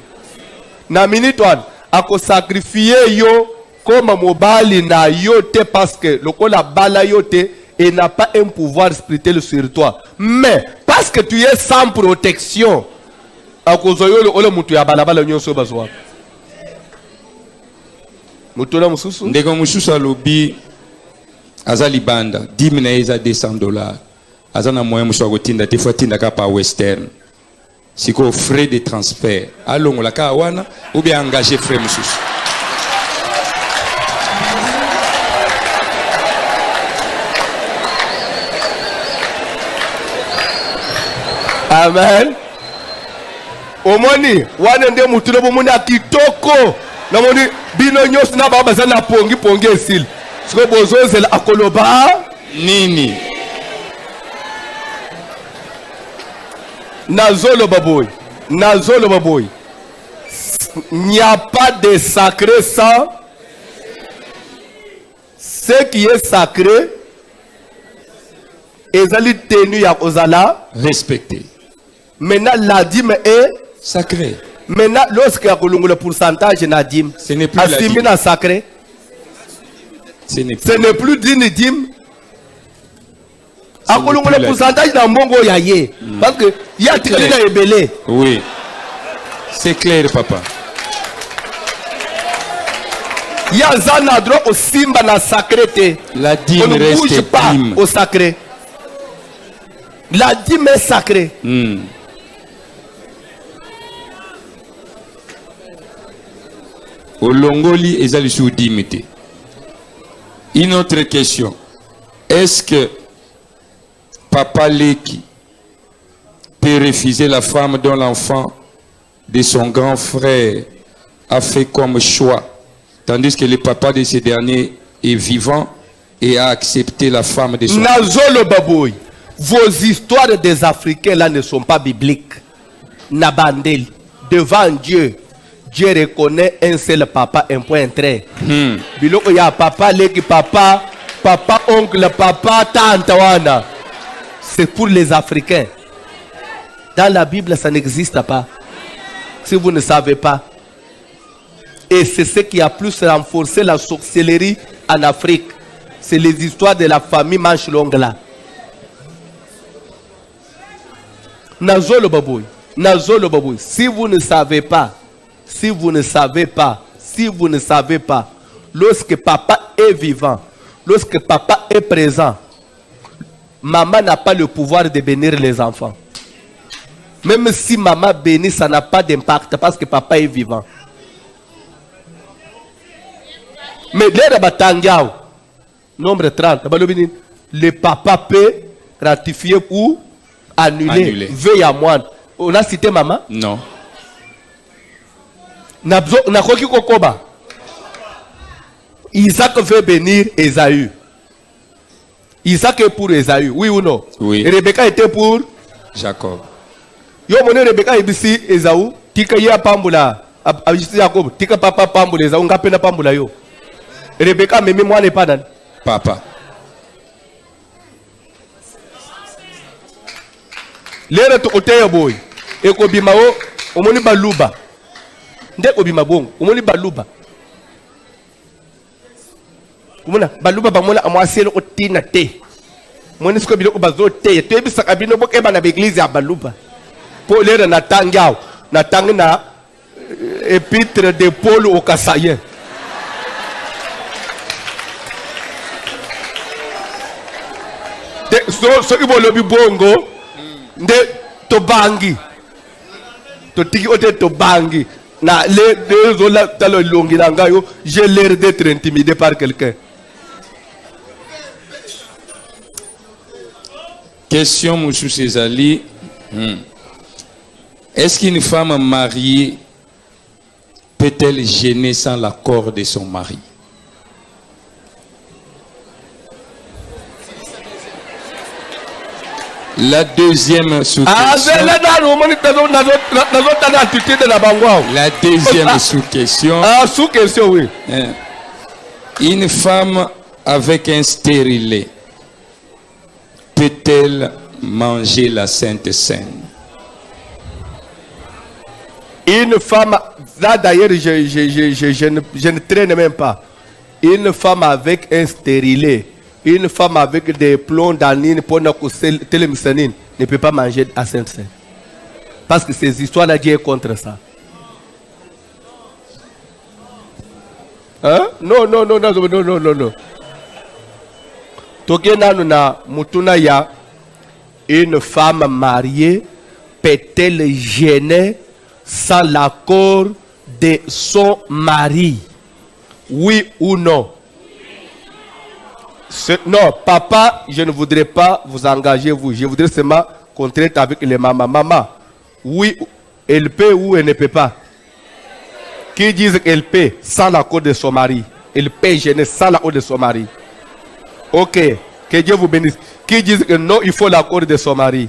na minute one ako sacrifier yo comme mobali na yote parce que lokola bala yote et n'a pas un pouvoir spirituel sur toi. Mais parce que tu es sans protection, à cause de ole mutu ya balabala nyonso bazwa. Mutu na mususu. Ndeko mususu alobi azali banda 10 000 eza $200. Azana moyen musu akotinda te fois tinda ka pa western. Siko frais de transfert. Alongo la ka wana ou bien engager frais mususu. Amen. Omoni wana nde mutule bomoni akitoko na moni bino nyos na baba sana pongi esil siko bozozela akoloba nini nazolo baboy il n'y a pas de sacré sans ce qui est sacré ezali tenu ya kozala respecté. Maintenant, la dîme est sacré. Maintenant, lorsqu'il y a le pourcentage de la dîme, ce n'est plus la dîme. Sacré. Ce n'est plus d'une dîme. Le pourcentage de mbongo yaye. Parce que il y a tiré dans les belés. Oui. C'est clair, papa. Il y a un droit au simba na sacré. La dîme on ne reste bouge pas dîme. Au sacré. La dîme est sacrée. Olongoli ezali sous dimité. Une autre question. Est-ce que Papa Leki peut refuser la femme dont l'enfant de son grand frère a fait comme choix, tandis que le papa de ce dernier est vivant et a accepté la femme de son Nazolo Baboy, vos histoires des Africains là ne sont pas bibliques. Nabandel, devant Dieu. Dieu reconnaît un seul papa, un point trait. Biloko ya papa, leki papa, papa, oncle, papa, tante, wana. C'est pour les Africains. Dans la Bible, ça n'existe pas. Si vous ne savez pas. Et c'est ce qui a plus renforcé la sorcellerie en Afrique. C'est les histoires de la famille manche longue là. Nazolo baboy. Si vous ne savez pas, lorsque papa est vivant, lorsque papa est présent, maman n'a pas le pouvoir de bénir les enfants. Même si maman bénit, ça n'a pas d'impact parce que papa est vivant. Mais nombre 30, le papa peut ratifier ou annuler. Veuille à moi. On a cité maman? Non. Isaac veut bénir Ésaü. Isaac est pour Ésaü, oui ou non? Oui. Et Rebecca était pour Jacob. Yo mone Rebecca ibisi Ésaü, tika ya pambula, abisi Jacob, tika papa pambula Ésaü, ngapena pambula yo. Rebecca meme moi n'est pas nan. Papa. Lere to oteya boy. Eko bimao, omoni baluba. Nde ko bimabongo, omoni baluba. Umuna baluba bamona amwaselo otina te. Moni siko biloko bazote, te bisaka bino boke bana beglise ya baluba. Po lere na tangao, na tangina épître de Paul au Kassayen. So ibolobi bongo nde tobangi to tiki ote tobangi na les zola talo longi nangayo, j'ai l'air d'être intimidé par quelqu'un. Question Moussou Césali. Est-ce qu'une femme mariée peut-elle gêner sans l'accord de son mari? La deuxième sous-question. La deuxième sous-question. Sous-question, oui. Une femme avec un stérilet peut-elle manger la Sainte Seine? Une femme, là d'ailleurs, je ne traîne même pas. Une femme avec un stérilet, une femme avec des plombs d'anine pour ne peut pas manger à Sainte Seine. Parce que ces histoires-là, Dieu est contre ça. Hein? Non. Une femme mariée peut-elle gêner sans l'accord de son mari? Oui ou non? Non, papa, je ne voudrais pas vous engager, vous. Je voudrais seulement contraire avec les mamans. Maman, oui, elle peut ou elle ne peut pas? Qui disent qu'elle peut sans l'accord de son mari? Elle peut gêner sans l'accord de son mari. Ok, que Dieu vous bénisse. Qui disent que non, il faut l'accord de son mari?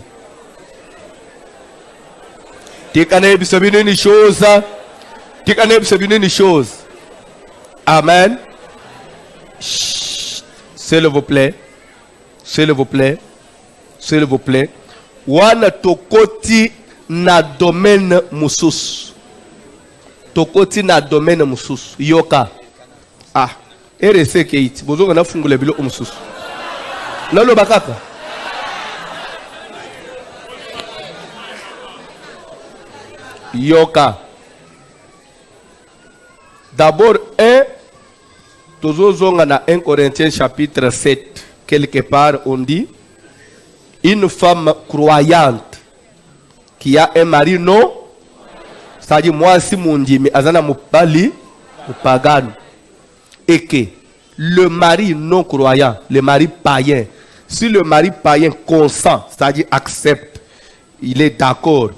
Tu connais une chose. Tu connais une chose. Amen. S'il vous plaît. S'il vous plaît. S'il vous plaît. Wana tokoti na domaine musus. Tokoti na domaine musus. Yoka. Ah. RC Keiti. Bozo na fungule bilo musus. Nalo bakaka. Yoka. D'abord, toujours on a 1 Corinthiens chapitre 7. Quelque part, on dit une femme croyante qui a un mari non. C'est-à-dire, moi, si mon Dieu, mais azana mopali, pagan. Et que le mari non croyant, le mari païen, si le mari païen consent, c'est-à-dire accepte, il est d'accord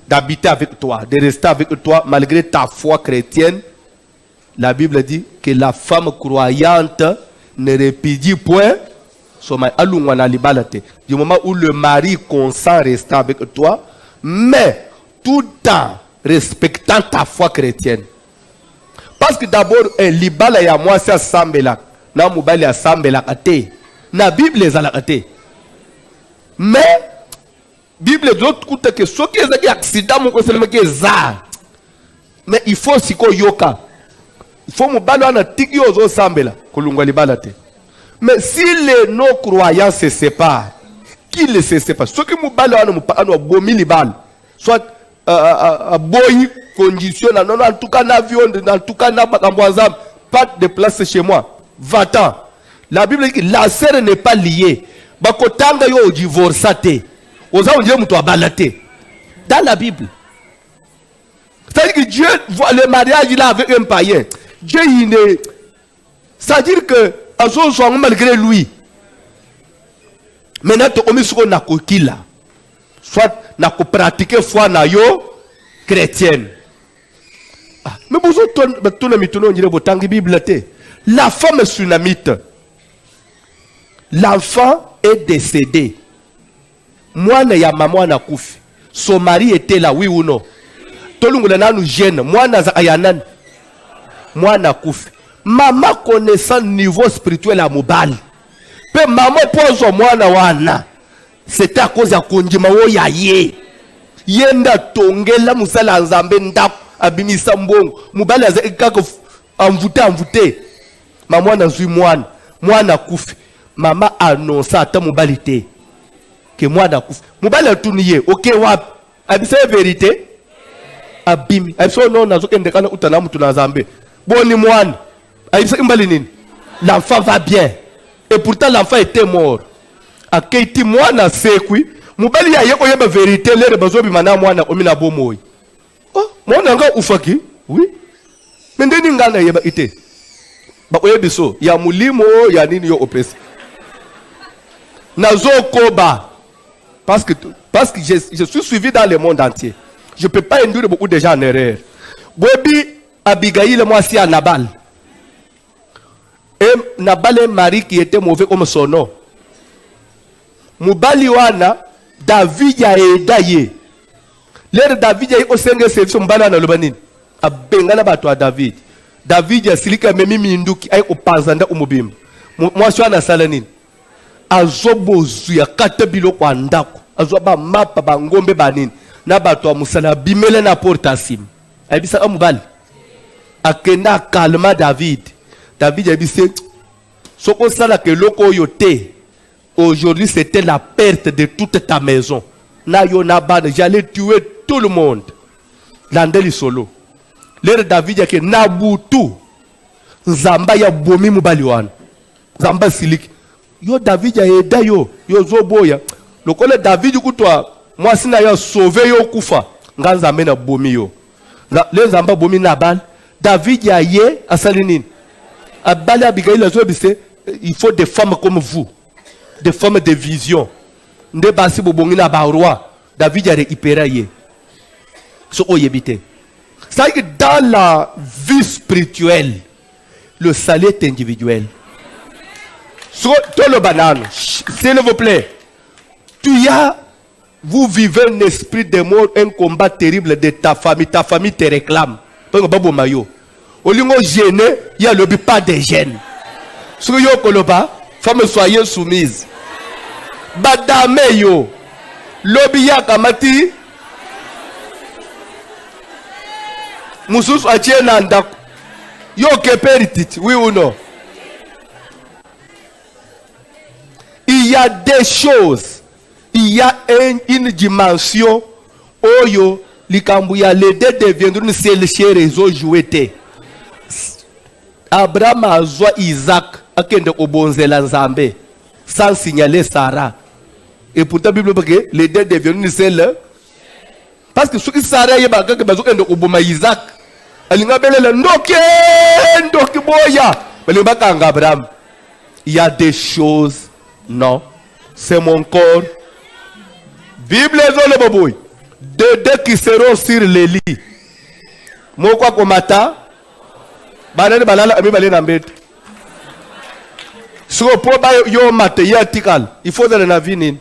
d'habiter avec toi, de rester avec toi malgré ta foi chrétienne, la Bible dit que la femme croyante ne répudie point son mari. Du moment où le mari consent à rester avec toi, mais tout en respectant ta foi chrétienne. Parce que d'abord, un libala ya moi c'est sambela, na mobile ya sambela kate, na Bible les alakate. Mais Bible de l'autre côté que ce qui est accident mon conseil que za. Mais il faut siko yoka. Il faut mobile na tiki ozo sambela kolungwa libala te. Mais si les non croyants se séparent, qui les se séparent? Ceux qui mobile na bomi libala, soit boy condition, non, en tout cas, l'avion, en tout cas, pas de place chez moi. Va-t'en. La Bible dit que la sœur n'est pas liée. Bakotanga yo divorcate. Oza on dit muto abalate. Dans la Bible. C'est-à-dire que Dieu voit le mariage là avec un païen. Dieu il est. C'est-à-dire que azo so malgré lui. Maintenant to omi suko na kokila. Soit na ko pratiquer foi na yo chrétienne. Mais vous autres, tout le monde on dirait botangi Bible te. La femme est sunamite. L'enfant est décédé. Moi, il y a maman na koufi. Son mari était là, oui ou non? Tolungu na nous gêne. Moi, na ayanan. Moi, na koufi. Maman connaissant niveau spirituel à Mobali. Pe maman pose moi na wana. C'était à cause ya kondima wo ya ye. Yenda tongela musala nzambe ndako abimisa mbongo. Mobali azeka envoûté. Maman na zui mwana. Mwana koufi. Maman annonce à ta mobilité que moi d'accord. Mobile a tourné. Ok wap. Abisa vérité. Abimi. Abisa non nazo kende kana utana mutu na Zambé. Boni mwana. Abisa imbalinini. L'enfant va bien. Et pourtant l'enfant était mort. Akeiti mwana sekwi. Mobile ya yeko yeba vérité lere bazo bimana mwana omina bomoy. Oh, mwana nga ufaki? Oui. Mendeni ngana yeba ite. Ba oyebiso ya mulimo ya nini yo opesi. Nazo koba. Parce que je suis suivi dans le monde entier. Je ne peux pas induire beaucoup de gens en erreur. Bobi Abigail, moi, c'est à Nabal. Et Nabal est un mari qui était mauvais comme son nom. Mubali wana, David a aidé. L'air David a eu au sein de service Mbala na Lobanine. A Bengana Bato David. David a silika memi minduki a au Pazanda Umubim. Moi, je suis à Salanine. Azobozu ya kata biloko andako azoba mapa bangombe banini na bato wa musala bimele na porta sim ayibisa amubali akenda kalma David ayibise soko sala ke loko yote aujourd'hui c'était la perte de toute ta maison na yo na bana j'allais tuer tout le monde landeli solo lere David yake nabutu nzamba ya bomi mubali wana nzamba siliki yo David a aidé yo zoboya lokole David kutwa moi sina yo sauver yo kufa nganza mena bomi yo le nzamba bomi na bal David a ye asalinine abali Abigail azobise il faut des femmes comme vous des femmes de vision nde basi bobongi na ba roi David a récupéré ye so oyebite ça que dans la vie spirituelle le salut est individuel. Tout le banane, s'il vous plaît, vous vivez un esprit de mort, un combat terrible de ta famille te réclame. Au lieu de gêner, il y a le but pas de gêne. Sur yo koloba, femme soyez soumise. Badame yo, lobby ya kamati, musus achie nanda, yo keperit, oui ou non? Il y a des choses, il y a une dimension où les Kambouya, les deux deviendront une seule chère réseau joué. Abraham a joué Isaac à Kende Obonzela Nzambe sans signaler Sarah. Et pourtant, la Bible dit que les deux deviennent une seule. Parce que ce qui Sarah est baga que bazo Kende Oboma Isaac. Alinga belle ndoke boya. Mais le Abraham. Il y a des choses. Non, c'est mon corps. Bible est le boboy. Deux qui seront sur les lits. Moi quoi comme matin. Banane balala ami balé nambet. Sur po ba yo mate ya tikal. Il faut dans la vie nin.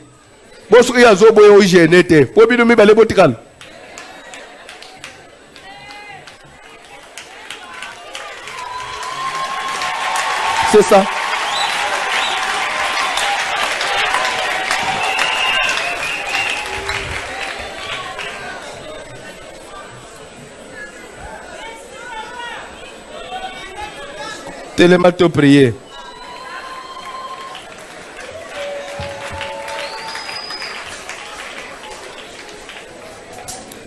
Bon sur ya zobo yo genete. Po bi mi balé botikal. C'est ça. Tellement te prier.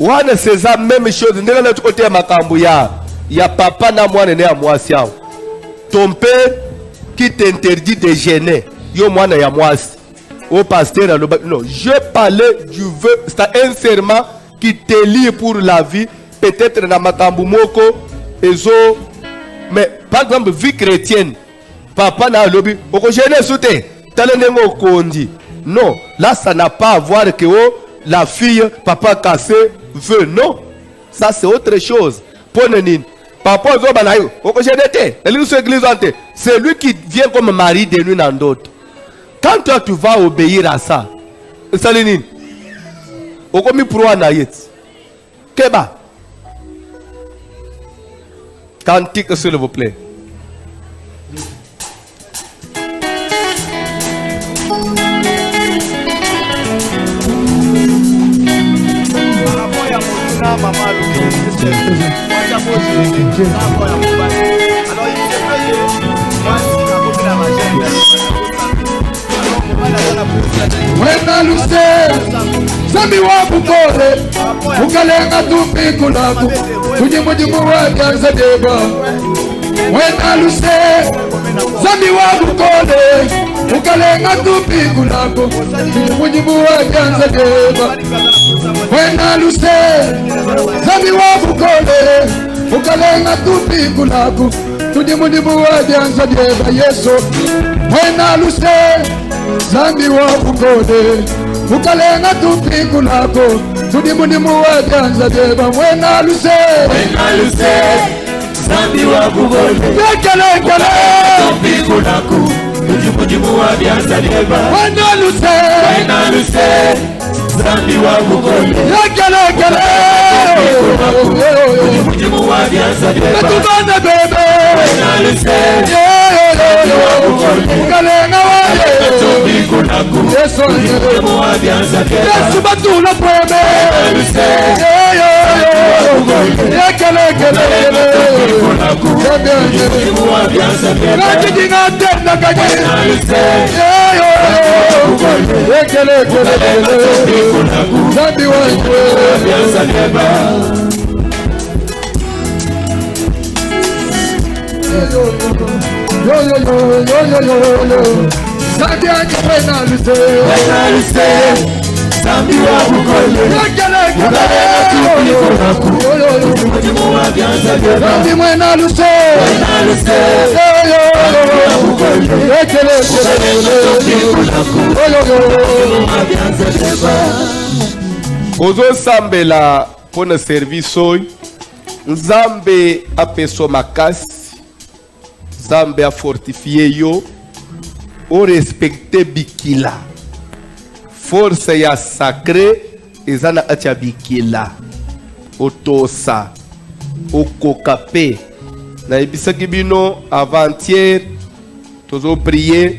wana c'est la même chose. Ndenge na côté ya makambo ya papa na mwana ne ya mwasi yao. Ton père qui t'interdit de gêner. Yo mwana ya mwasi. Au pasteur non, je parlais du vœu, c'est un serment qui te lie pour la vie, peut-être na makambo moko ezo, mais par exemple vie chrétienne. Papa na lobi, oko gêner soute, talenengo kondi. Non, là ça n'a pas à voir que oh, la fille, papa cassé, veut. Non, ça c'est autre chose. Ponenin, papa zo banayo, oko gêner c'est lui qui vient comme mari de nous dans d'autres. Quand toi tu vas obéir à ça, Salinine, okomi pro anayet. Keba. Cantique s'il vous plaît. Wena luse Sami wapu kode Ukalenga tupiku laku Kujimujimu wajanza deba Wena luse Sami wapu kode Ukalenga tupiku laku Kujimujimu wajanza deba Wena luse Sami wapu kode Ukalenga tupiku laku Kujimujimu wajanza deba Yesu Wena luse Zambi wa kukode Ukalenga tupiku lako Tudimunimu wa janza deba Mwena luse Zambi wa kukode Kele tupiku lako Tudimunimu wa janza deba Mwena luse Zambi wa kukode Kele Tudimunimu wa janza deba Natubana bebe Mwena luse Ukalenga wale tupiku lako Yesu Tudimunimu wa janza deba Yesu batula kweme Zambi wa kukole Zambi mwena luse Ozo sambela pona service oyo Nzambe apeso makasi Nzambe a fortifié yo o respecte bikila force ya sacré ezana atia bikila otosa okokape na ebisaki bino avant-hier tozo prier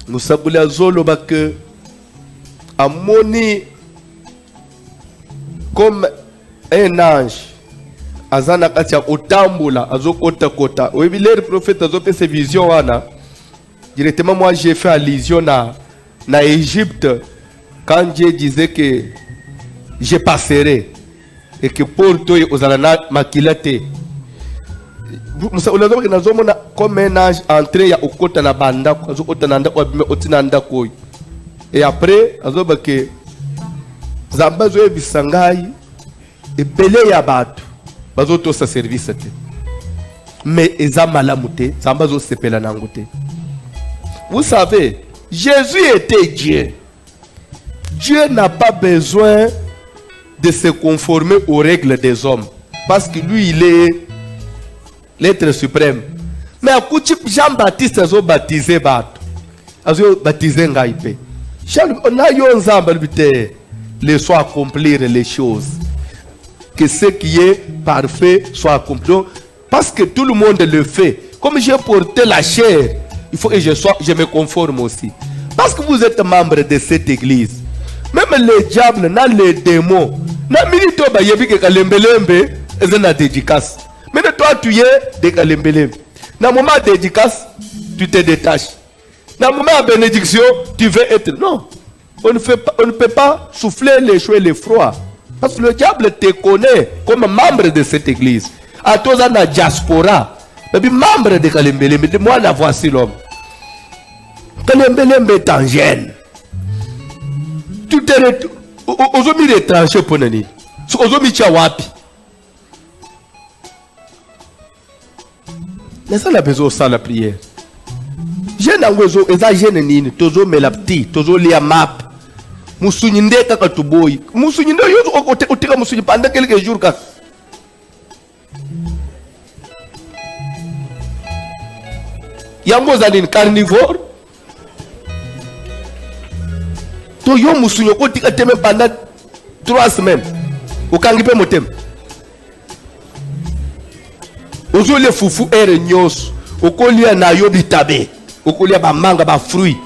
musabula zolo bak amoni comme un ange azana atia otambula azokota kota oebiler prophète azopesa vision wana directement moi j'ai fait allusion na Égypte quand Dieu disait que je passerai et que pour toi aux alana makilate musa ulazo que nazomona comme un ange entré ya okota na banda azokota nanda kwa bime otinanda koy et après azoba que zamba zo bisangai et belé ya batu bazoto sa service te mais ezamala muté zamba zo sepela nangote. Vous savez, Jésus était Dieu. Dieu n'a pas besoin de se conformer aux règles des hommes. Parce que lui, il est l'être suprême. Mais à coup Jean-Baptiste a baptisé Bato. A baptisé Ngaïpe. On a eu un ensemble de soit accomplir les choses. Que ce qui est parfait soit accompli. Parce que tout le monde le fait. Comme j'ai porté la chair, il faut que je me conforme aussi. Parce que vous êtes membre de cette église. Même les diables, les démons, na minito ba yebi ke kalembelembe ezana dédicace. Mais toi tu es de kalembelembe. Na moment de dédicace, tu te détaches. Na moment de bénédiction, tu veux être. Non. On ne peut pas souffler les chaud et les froids. Parce que le diable te connaît comme membre de cette église. À toi, dans la diaspora. Mais puis membre de Kalembelembe, de moi, la voici l'homme. Kalembelembe est en gêne. Tout est aujourd'hui étranger pour nous. Aujourd'hui, tu as wapi. Mais ça, la besoin de la prière. Jeune angozo, eza jeune nini, tozo melapti, tozo lia map. Musunyi ndeka katuboy. Musunyi ndo yozo otika musunyi pendant quelques jours ka. Yango zalini carnivore. To yo musunyi otika teme pendant 3 semaines. Okangipe motem. Ozo le fufu ere nyos. Okolia na yo bitabe. Okolia ba manga ba fruit.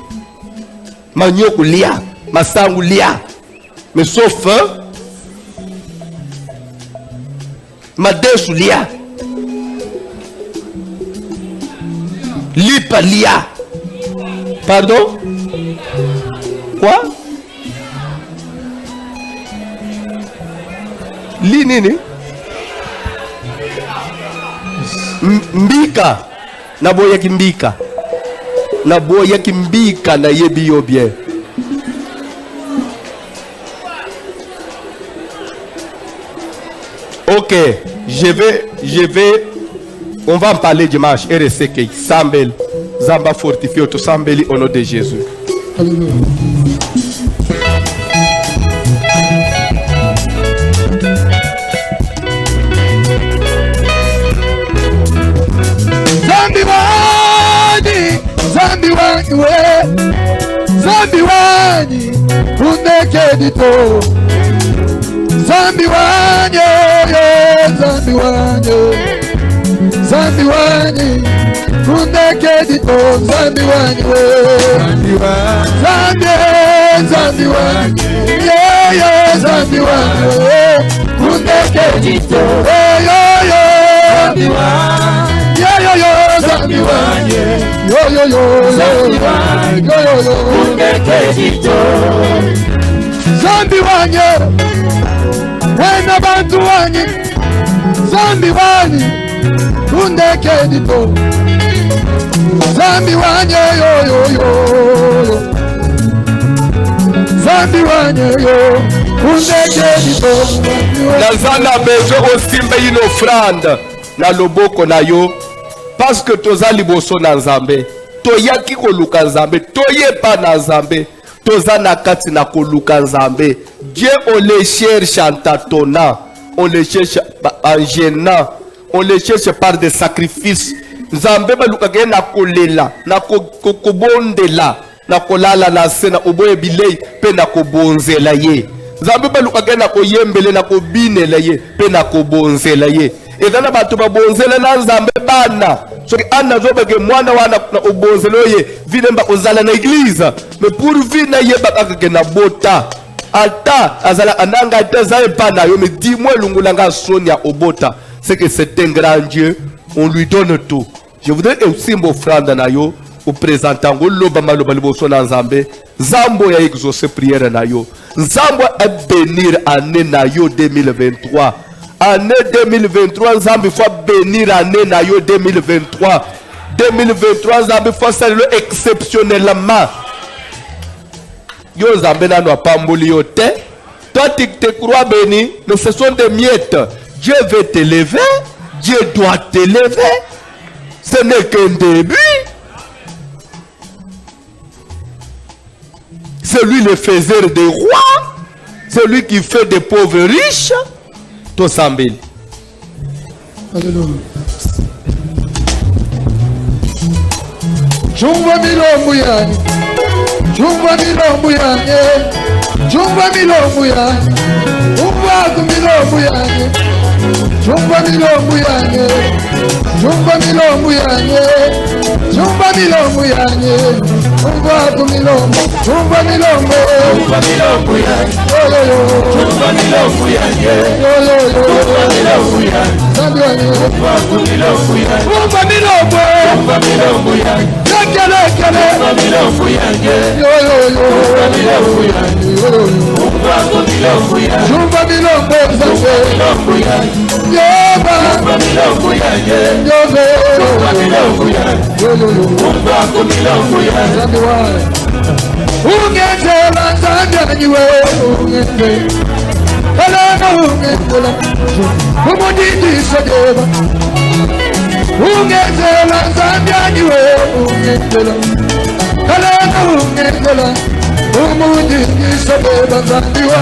Manyoko lia. Masangu lia. Mais sauf Madesu lia. Lipa lia. Pardon? Quoi? Li nini? Mbika. Naboya kimbika. Naboya kimbika na yebi yo bien. Ok, je vais, on va en parler dimanche. RSK, Sambel, Zamba fortifié, tout Sambeli au nom de Jésus. Alléluia. Zambi wani, uneke dito. Zambi wani, zambi wani, zambi wani, uneke dito. Zambi wani, zambi wani, zambi wani, uneke dito. Zambi wani. Zambi wanye, Zambi wanye, wena bantu wanye, Zambi wanye, undeke dito. Zambi wanye, Zambi wanye, undeke dito. Nazana bezo osimbe ino offrande na loboko na yo. Parce que toza liboso na Nzambe, toyaki koluka Nzambe, toyepa na Nzambe, toza na kati na koluka Nzambe. Dieu on le cherche en tâtonnant, on le cherche en gênant, on le cherche par des sacrifices. Nzambe baluka ke na kolela, na kobondela, na kolala na se na oboye bilei pe na kobonzela ye. Nzambe baluka ke na koyembele na kobinela ye pe na kobonzela ye. Et dans la bateau bonzela na Nzambe bana soki ana zobe ke mwana wana na obonzelo ye vinemba ozala na église mais pour vina yeba ka na bota ata azala ananga te za epana yo mais dis-moi lungulanga sonia obota c'est que c'est un grand Dieu, on lui donne tout. Je voudrais aussi m'offrande na yo au présentant loba maloba liboso na Nzambe Zambo ya exaucer prière na yo Zambo a bénir année na yo 2023. Année 2023, Nzambe faut bénir année na yo 2023. 2023, Nzambe faut saluer exceptionnellement. Yo Nzambe na no pamboli yo te. Toi tu te crois béni, mais ce sont des miettes. Dieu veut t'élever, Dieu doit t'élever. Ce n'est qu'un début. C'est lui le faiseur des rois. C'est lui qui fait des pauvres riches. To Sambeli. Alléluia. Chumba milombo yangu, chumba milombo yangu, chumba milombo yangu, umba milombo yangu, chumba milombo yangu, chumba milombo yangu, chumba milombo yangu, umba milombo, chumba milombo, chumba milombo yangu, chumba milombo yangu, chumba milombo yangu, Zambi wangu, umba milombo yangu, umba milombo, umba milombo yangu. Kele, kele, umba milombo yangu, umba milombo yangu, Jumba milongo zange Yoba Ungenzela nzanjaniwe ungenzela Alana ungenzela Umudindisa deba Ungenzela nzanjaniwe ungenzela Alana ungenzela Umudindisa deba nzandiwa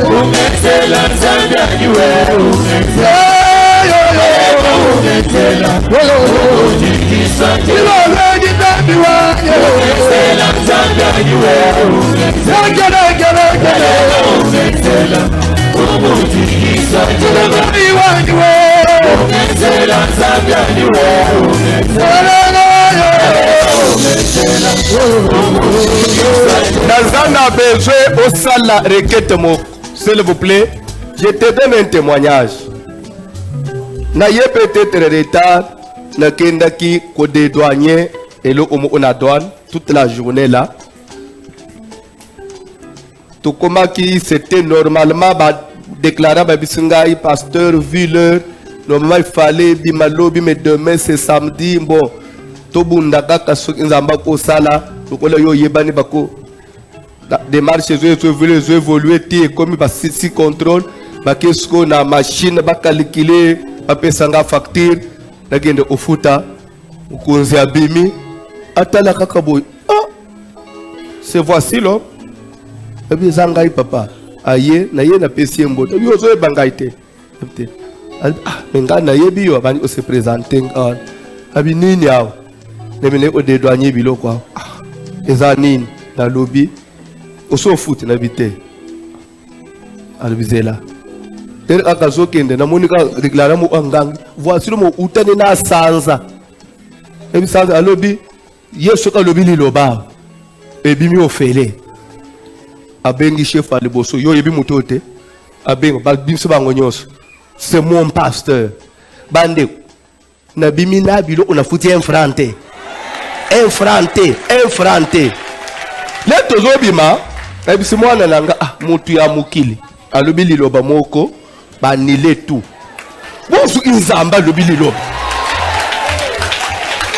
Ungenzela nzanjaniwe ungenzela Ungenzela Umudindisa deba Nazana besoin au sala requête mo, s'il vous plaît, je te donne un témoignage. Na ye peut-être retard, na kendaki ko des douaniers et le on a douane toute la journée là. Tout comme qui c'était normalement déclaré par Bisingaï, pasteur, vu l'heure. Normalement il fallait bimalo bime demain c'est samedi bon. Tobundaka kasuk inzamba ko sala. Tokola yo yebani bako. Démarche je évoluer ti comme ba si contrôle ba qu'est-ce qu'on a machine ba calculer ba pesanga facture na gende ofuta ukunzi abimi atala kaka boy. Ah, c'est voici l'homme. Abi zangai papa aye na ye na pesi mboto yo zo bangaite ah menga na ye biyo bani o se présenter on abi nini yao ne mene o de douanier bilo quoi ah ezanini na lobby o so foot na bité albizela ter akazo kende na monika déclarer mo angang voici mo utane na sanza ebi sanza alobi yeso ka lobi liloba ebi mi ofele abengi chef à liboso yo yebi mutote abengo ba bimso bango nyonso c'est mon pasteur bande na bimina bilo on a foutu un franté le tozo bima ebisi mwana nanga ah mutu ya mukili alobi liloba moko ba nile tout bosu inzamba lobi liloba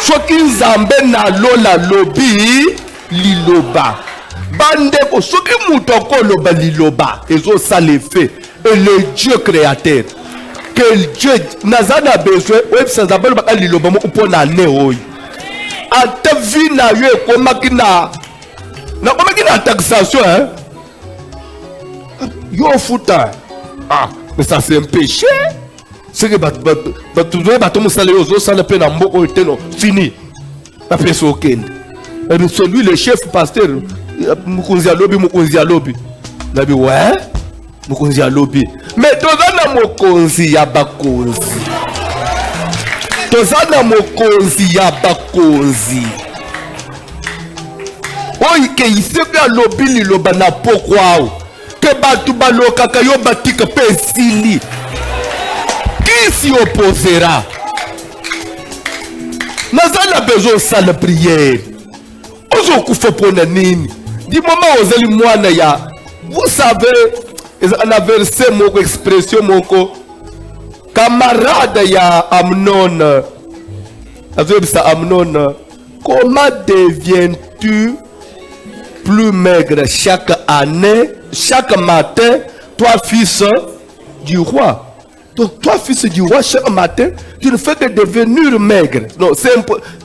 soki nzambe na lola lobi liloba bande ko soki mutu akoloba liloba ezo sale fait et le Dieu créateur que Dieu nazana besoin websa nzambe loba liloba mo upona ne oyi ata vi na yo ekomaki na taxation hein yo futa ah mais ça c'est un péché c'est que bato mosala yo ozosala mpe na mboka oyo te no fini bapesa okende celui le chef pasteur mokonzi alobi nabi ouais mokonzi alobi mais toza na mokonzi ya bakonzi oyo ke iseki alobi liloba na pokwa awo ke bato balokaka yo batika mpe esili qui s'y opposera naza na besoin osala priere ozokufa mpona nini du moment ozali mwana ya vous savez na verset moko expression moko camarade ya Amnon azobisa Amnon comment deviens-tu plus maigre chaque année, chaque matin, toi fils du roi. Donc toi fils du roi, chaque matin, tu ne fais que devenir maigre. Non,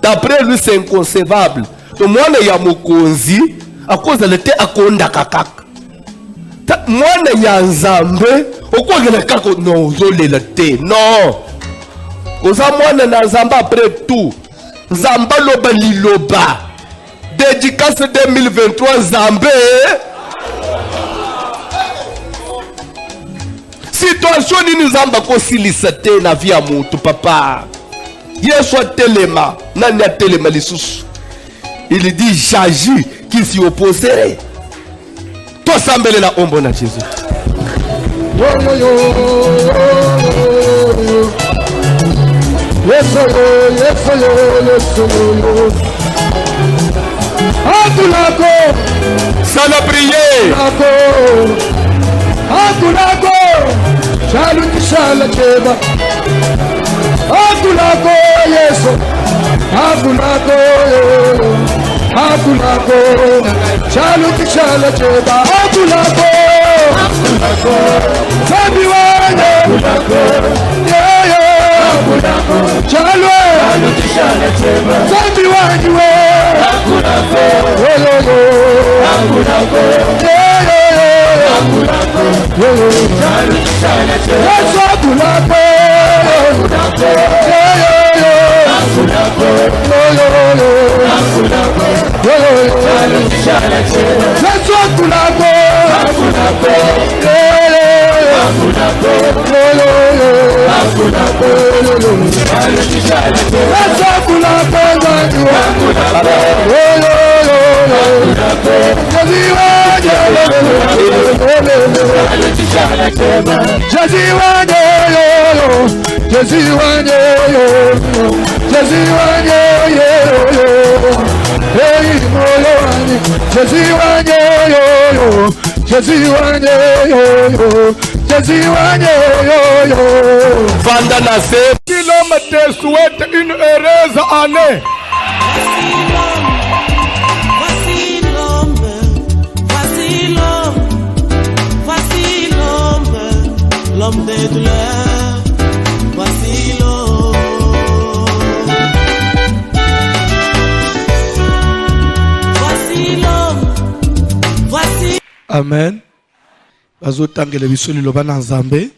d'après lui c'est inconcevable. Donc moi il y a mokonzi à cause de l'été à konda kakak. Moi il y a nzambe au quoi que kakak non zole l'été non. Oza moi na nzamba après tout. Nzamba loba liloba. Dédicace 2023 Zambé. Situation ni nzamba ko silisate na via mutu papa. Yesu telema nani telema lisusu. Il dit j'agis qui s'y opposerait. Toi sambele na ombo na Jésus. Sans la prière. Akulako, chalu kishala cheba. Akulako, Yesu. Akulako, Akulako, chalu kishala cheba. Akulako, Sabi wane. Yeah, yeah. Chalu kishala cheba. Sabi wane. Akulako, yeah, yeah. Akulako, let's Akulako, Vanda Nassé. Kilomètre te souhaite une heureuse année. L'homme des douleurs, voici l'homme. Voici l'homme, voici. Amen. Bazotangele bisoli loba na Nzambe.